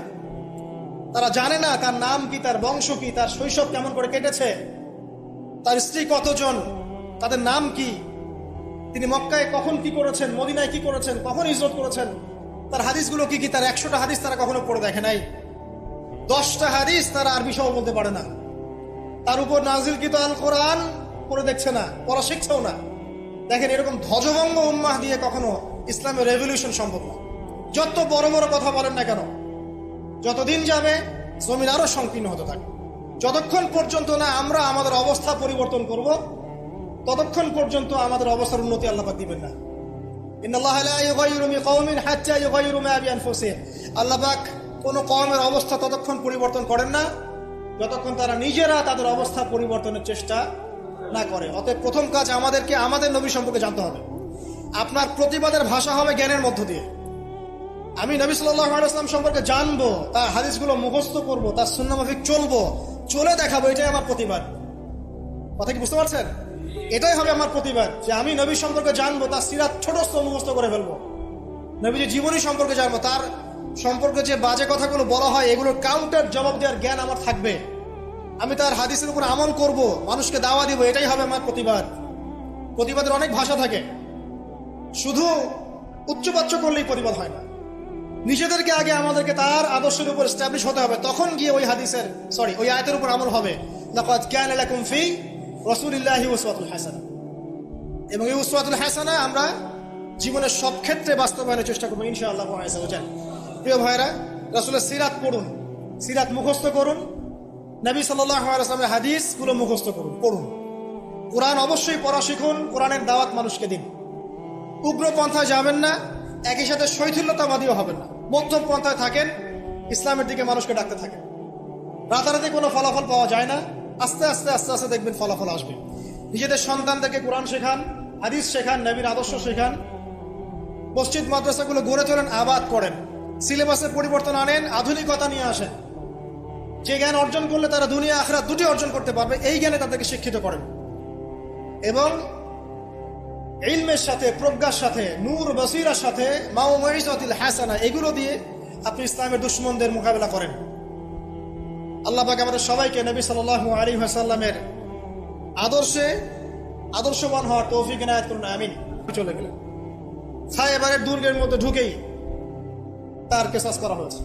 তারা জানে না তার নাম কি, তার বংশ কি, তার শৈশব কেমন করে কেটেছে, তার স্ত্রী কতজন, তাদের নাম কি, তিনি মক্কায় কখন কি করেছেন, মদিনায় কি করেছেন, কখন হিজরত করেছেন, তার হাদিসগুলো কি কি। তার 100টা হাদিস তারা কখনো পড়ে দেখে নাই, 10টা হাদিস তারা আরবি সহ বলতে পারে না, তার উপর নাজিলকৃত আল কোরআন পড়ে দেখছে না, পড়া শিখছেও না। দেখেন, এরকম ধ্বজভঙ্গ উম্মাহ দিয়ে কখনো ইসলামের রেভলিউশন সম্ভব না। যত বড় বড় কথা বলেন না কেন, যতদিন যাবে জমিন আরো সংকীর্ণ হতে থাকে। যতক্ষণ পর্যন্ত না আমরা আমাদের অবস্থা পরিবর্তন করব, ততক্ষণ পর্যন্ত আমাদের অবস্থার উন্নতি আল্লাহ পাক দিবেন না। ইন্নাল্লাহা লা ইউগাইয়িরু বিকাওমিন হাত্তা ইউগাইয়িরু মা বিআনফুসিহিম। আল্লাহ পাক কোন কওমের অবস্থা ততক্ষণ পরিবর্তন করেন না যতক্ষণ তারা নিজেরা তাদের অবস্থা পরিবর্তনের চেষ্টা না করে। অতএব প্রথম কাজ আমাদেরকে আমাদের নবী সম্পর্কে জানতে হবে। আপনার প্রতিবাদের ভাষা হবে জ্ঞানের মধ্য দিয়ে। আমি নবী সাল্লাল্লাহু আলাইহি ওয়াসাল্লাম সম্পর্কে জানবো, তার হাদিসগুলো মুখস্থ করব, তার সুন্নাহ মাফিক চলবো, চলে দেখাবো, এটাই আমার প্রতিবাদ। কথা কি বুঝতে পারছেন? এটাই হবে আমার প্রতিবাদ, যে আমি নবী সম্পর্কে জানবো, তার সিরাত ছোটস্থ মুখস্থ করে ফেলবো, নবীজির জীবনী সম্পর্কে জানবো, তার সম্পর্কে যে বাজে কথাগুলো বলা হয় এগুলোর কাউন্টার জবাব দেওয়ার জ্ঞান আমার থাকবে। আমি তার হাদিসের উপর আমল করব, মানুষকে দাওয়া দিব, এটাই হবে আমার প্রতিবাদ। প্রতিবাদের অনেক ভাষা থাকে, শুধু উচ্চবাচ্য করলেই প্রতিবাদ হয় না। নিজেদেরকে আগে আমাদেরকে তার আদর্শের উপর এস্টাবলিশ হতে হবে, তখন গিয়ে ওই আয়াতের উপর আমল হবে। লাকাদ কানা লাকুম ফি রাসূলিল্লাহি উসওয়াতুল হাসানাহ। এবং এই উসওয়াতুল হাসানাহ আমরা জীবনের সব ক্ষেত্রে বাস্তবায়নের চেষ্টা করবো ইনশাআল্লাহ আযজা ওয়া জাল্লা। প্রিয় ভাইরা, রাসূলের সিরাত পড়ুন, সিরাত মুখস্থ করুন, নবী সাল্লাল্লাহু আলাইহি ওয়াসাল্লামের হাদিসগুলো মুখস্থ করুন, পড়ুন। কোরআন অবশ্যই পড়া শিখুন, কোরআনের দাওয়াত মানুষকে দিন। উগ্র পন্থায় যাবেন না, একই সাথে শৈথিল্যতাবাদীও হবেন না, মধ্যম পন্থায় থাকেন, ইসলামের দিকে মানুষকে ডাকতে থাকেন। রাতারাতি কোনো ফলাফল পাওয়া যায় না, আস্তে আস্তে আস্তে আস্তে দেখবেন ফলাফল আসবে। নিজেদের সন্তানদেরকে কোরআন শেখান, হাদিস শেখান, নবীর আদর্শ শেখান, মসজিদ মাদ্রাসাগুলো গড়ে তোলেন, আবাদ করেন, সিলেবাসের পরিবর্তন আনেন, আধুনিকতা নিয়ে আসেন। যে জ্ঞান অর্জন করলে তারা দুনিয়া আখিরাত দুটি অর্জন করতে পারবে, এই জ্ঞানে তাদেরকে শিক্ষিত করেন। এবং ইলমের সাথে, প্রজ্ঞার সাথে, নূর বসিরার সাথে, মাউইজাতুল হাসানা, এগুলো দিয়ে আপনি ইসলামের দুশমনদের মোকাবেলা করেন। আল্লাহ পাক আমাদের সবাইকে নবী সাল্লাল্লাহু আলাইহি ওয়াসাল্লামের আদর্শে আদর্শবান হওয়ার তৌফিক এনায়েত করুন, আমিন। চলে গেলেন খায়বারের দুর্গের মধ্যে ঢুকেই তার কেসাস করা হয়েছে।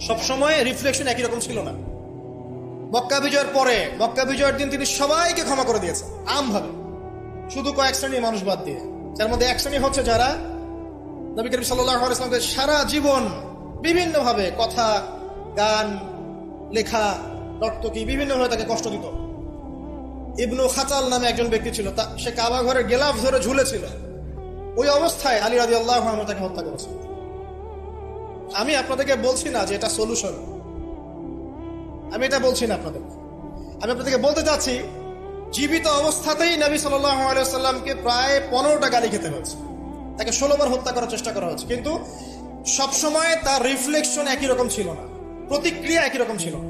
সবসময় রিফ্লেকশন একই রকম ছিল না। মক্কা বিজয়ের পরে, মক্কা বিজয়ের দিন তিনি সবাইকে ক্ষমা করে দিয়েছেন আমভাবে, শুধু কয়েক শ্রেণীর মানুষ বাদ দিয়ে। যার মধ্যে এক শ্রেণী হচ্ছে যারা নবী করিম সাল্লাল্লাহু আলাইহি ওয়াসাল্লামকে সারা জীবন বিভিন্নভাবে কথা, গান, লেখা, নর্তকী বিভিন্নভাবে তাকে কষ্ট দিত। ইবনু খাতাল নামে একজন ব্যক্তি ছিল, সে কাবা ঘরের গেলাফ ধরে ঝুলেছিল। ওই অবস্থায় আলী রাদিয়াল্লাহু আনহু তাকে হত্যা করেছে। আমি আপনাদেরকে বলছি না যে এটা সলিউশন, আমি এটা বলছি না আপনাদের। আমি আপনাদেরকে বলতে চাচ্ছি, জীবিত অবস্থাতেই নবী সাল্লাল্লাহু আলাইহি ওয়াসাল্লামকে প্রায় 15টা গালি খেতে হয়েছে, তাকে 16 বার হত্যা করার চেষ্টা করা হয়েছে, কিন্তু সবসময় তার রিফ্লেকশন একই রকম ছিল না, প্রতিক্রিয়া একই রকম ছিল না।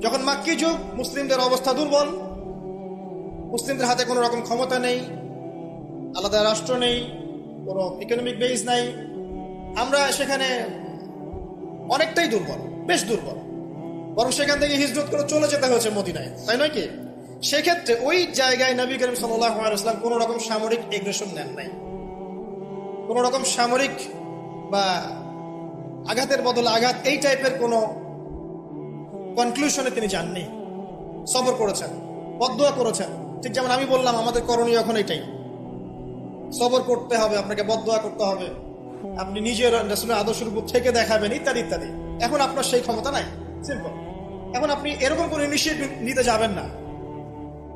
যখন মাক্কি যুগ, মুসলিমদের অবস্থা দুর্বল, মুসলিমদের হাতে কোনো রকম ক্ষমতা নেই, আলাদা রাষ্ট্র নেই, কোনো ইকোনমিক বেস নাই, আমরা সেখানে অনেকটাই দুর্বল, বেশ দুর্বল, বরং সেখান থেকে হিজরত করে চলে যেতে হয়েছে মদিনায়, তাই নয় কি? সেক্ষেত্রে ওই জায়গায় নবী করিম সাল্লাল্লাহু আলাইহি ওয়াসাল্লাম কোনো রকম সামরিক এগ্রেশন নেন নাই, কোনো রকম সামরিক বা আঘাতের বদলে আঘাত, এই টাইপের কোনো কনক্লুশনে তিনি যাননি। সবর করেছেন, বদদুয়া করেছেন। ঠিক যেমন আমি বললাম, আমাদের করণীয় এখন এটাই, সবর করতে হবে, আপনাকে বদদুয়া করতে হবে, আপনি নিজের রাসূলের আদর্শের উপর থেকে দেখাবেন, ইত্যাদি ইত্যাদি। এখন আপনার সেই ক্ষমতা নাই, সিম্পল। এখন আপনি এরকম কোন ইনিশিয়েটিভ নিতে যাবেন না,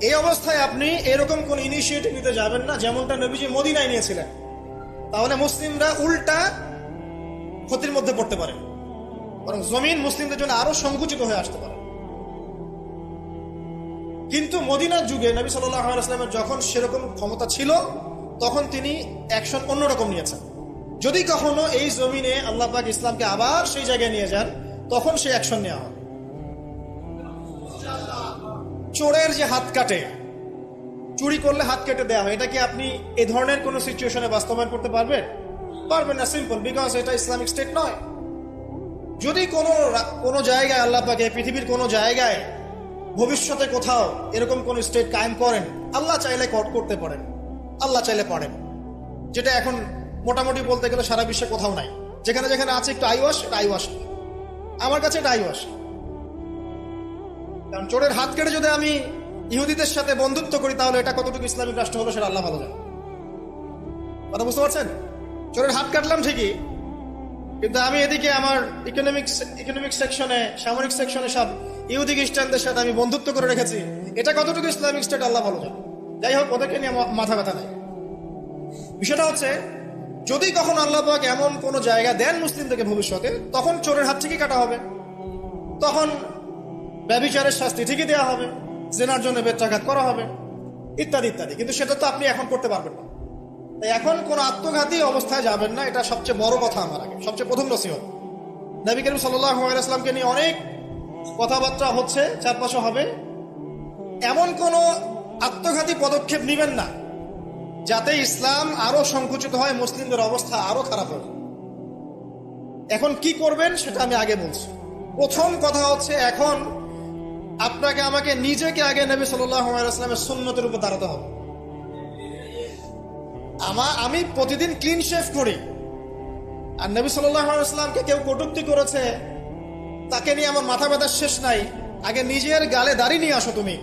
এই অবস্থায় আপনি এরকম কোন ইনিশিয়েটিভ নিতে যাবেন না যেমনটা নবীজি মদিনায় নিয়েছিলেন। তাহলে মুসলিমরা উল্টা ক্ষতির মধ্যে পড়তে পারে, বরং জমিন মুসলিমদের জন্য আরো সংকুচিত হয়ে আসতে পারে। কিন্তু মদিনার যুগে নবী সাল্লাল্লাহু আলাইহি ওয়াসাল্লামের যখন সেরকম ক্ষমতা ছিল, তখন তিনি অ্যাকশন অন্যরকম নিয়েছেন। যদি কখনো এই জমিনে আল্লাহ পাক ইসলামকে আবার সেই জায়গায় নিয়ে যান, তখন সেই অ্যাকশন নেওয়া হবে। চোরের যে হাত কাটে, চুরি করলে হাত কেটে দেওয়া হয়, এটা কি আপনি এই ধরনের কোন সিচুয়েশনে বাস্তবায়ন করতে পারবেন না? সিম্পল, বিকজ এটা ইসলামিক স্টেট নয়। যদি কোনো জায়গায় আল্লাহ পাক পৃথিবীর কোনো জায়গায় ভবিষ্যতে কোথাও এরকম কোন স্টেট কায়েম করেন, আল্লাহ চাইলে করতে পারেন, আল্লাহ চাইলে পারেন, যেটা এখন মোটামুটি বলতে গেলে সারা বিশ্বে কোথাও নাই। যেখানে যেখানে আছে একটু আইওয়াস, এটা আইওয়াস, আমার কাছে এটা আইওয়াস। কারণ চোরের হাত কেটে যদি আমি ইহুদিদের সাথে বন্ধুত্ব করি, তাহলে এটা কতটুকু ইসলামিক রাষ্ট্র হলো সেটা আল্লাহ ভালো জানে। কথা বুঝতে পারছেন? চোরের হাত কাটলাম ঠিকই, কিন্তু আমি এদিকে আমার ইকোনমিক সেকশনে, সামরিক সেকশনে সব ইহুদি খ্রিস্টানদের সাথে আমি বন্ধুত্ব করে রেখেছি, এটা কতটুকু ইসলামিক স্টেট আল্লাহ ভালো জানে। যাই হোক, ওদেরকে নিয়ে মাথা ব্যথা নাই। বিষয়টা হচ্ছে, যদি কখন আল্লাহ পাক এমন কোন জায়গা দেন মুসলিমদেরকে ভবিষ্যতে, তখন চোরের হাত ঠিকই কাটা হবে, তখন ব্যভিচারের শাস্তি ঠিকই দেওয়া হবে, জেনার জন্য বেত্রাঘাত করা হবে, ইত্যাদি ইত্যাদি। কিন্তু সেটা তো আপনি এখন করতে পারবেন না। তাই এখন কোন আত্মঘাতী অবস্থায় যাবেন না, এটা সবচেয়ে বড় কথা। আমার আগে সবচেয়ে প্রথম নসিহত, নবী করিম সাল্লাল্লাহু আলাইহি ওয়াসাল্লামকে নিয়ে অনেক কথাবার্তা হচ্ছে, চারপাশে হবে, এমন কোন আত্মঘাতী পদক্ষেপ নেবেন না যাতে ইসলাম আরো সংকুচিত হয়, মুসলিমদের অবস্থা আরো খারাপ হবে। এখন কি করবেন সেটা আমি আগে বলছি। প্রথম কথা হচ্ছে, এখন আপনাকে আমাকে নিজেকে আগে নবী সাল্লাল্লাহু আলাইহি ওয়াসাল্লামের সুন্নতের উপর দাঁড়াতে হবে। আমি প্রতিদিন ক্লিন শেভ করি, আর নবী সাল্লাল্লাহু আলাইহি ওয়াসাল্লামকে কেউ কটূক্তি করেছে, তাকে নিয়ে আমার মাথা ব্যথার শেষ নাই। আগে নিজের গালে দাড়ি নিয়ে আসো তুমি।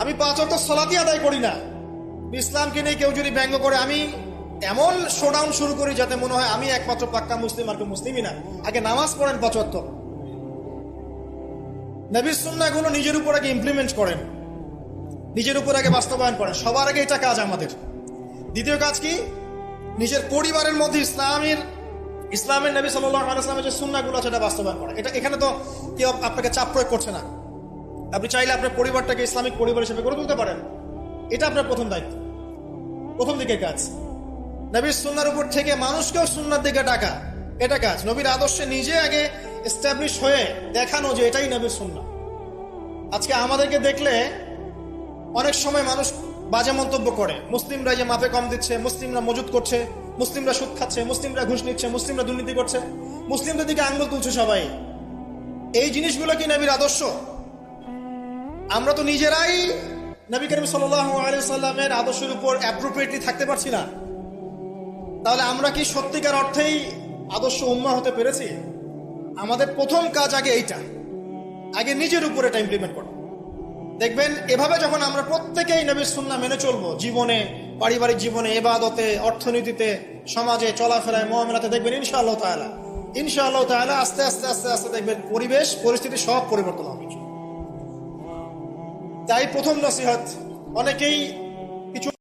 আমি 5 ওয়াক্ত সালাতই আদায় করি না, ইসলামকে নিয়ে কেউ যদি ব্যঙ্গ করে, আমি এমন শোডাউন শুরু করি যাতে মনে হয় আমি একমাত্র পাক্কা মুসলিম, আর কেউ মুসলিমই না। আগে নামাজ পড়েন 5 ওয়াক্ত, নবীর সুন্নাহগুলো নিজের উপর আগে ইমপ্লিমেন্ট করেন, নিজের উপর আগে বাস্তবায়ন করেন। সবার আগে এটা কাজ আমাদের। দ্বিতীয় কাজ কি? নিজের পরিবারের মধ্যে ইসলামের নবী সাল্লাল্লাহু আলাইহি ওয়াসাল্লামের যে সুন্নাহগুলো আছে এটা বাস্তবায়ন করা। এখানে তো কেউ আপনাকে চাপ প্রয়োগ করছে না, আপনি চাইলে আপনার পরিবারটাকে ইসলামিক পরিবার হিসেবে গড়ে তুলতে পারেন। এটা আপনার প্রথম দায়িত্ব, প্রথম দিকের কাজ। নবীর সুন্নাহর উপর থেকে মানুষকেও সুন্নাহর দিকে ডাকা, এটা কাজ। নবীর আদর্শে নিজে আগে এস্টাবলিশ হয়ে দেখানো যে এটাই নবীর সুন্নাহ। আজকে আমাদেরকে দেখলে অনেক সময় মানুষ বাজে মন্তব্য করে, মুসলিমরা যে মাপে কম দিচ্ছে, মুসলিমরা মজুদ করছে, মুসলিমরা সুদ খাচ্ছে, মুসলিমরা ঘুষ নিচ্ছে, মুসলিমরা দুর্নীতি করছে, মুসলিমদের দিকে আঙ্গুল তুলছে সবাই। এই জিনিসগুলো কি নবীর আদর্শ? আমরা তো নিজেরাই নবী করিম সাল্লাল্লাহু আলাইহি ওয়াসাল্লামের আদর্শের উপর অ্যাপ্রোপ্রিয়েটলি থাকতে পারছি না, তাহলে আমরা কি সত্যিকার অর্থেই আদর্শ উম্মাহ হতে পেরেছি? আমাদের প্রথম কাজ আগে এইটা, আগে নিজের উপর এটা ইমপ্লিমেন্ট করা। দেখবেন এভাবে যখন আমরা প্রত্যেকেই নবীর সুন্নাহ মেনে চলবো, জীবনে, পারিবারিক জীবনে, ইবাদতে, অর্থনীতিতে, সমাজে, চলাফেরায়, মুআমালাতে, দেখবেন ইনশাআল্লাহ তাআলা আস্তে আস্তে দেখবেন পরিবেশ পরিস্থিতি সব পরিবর্তন হবে। তাই প্রথম নসিহত, অনেকেই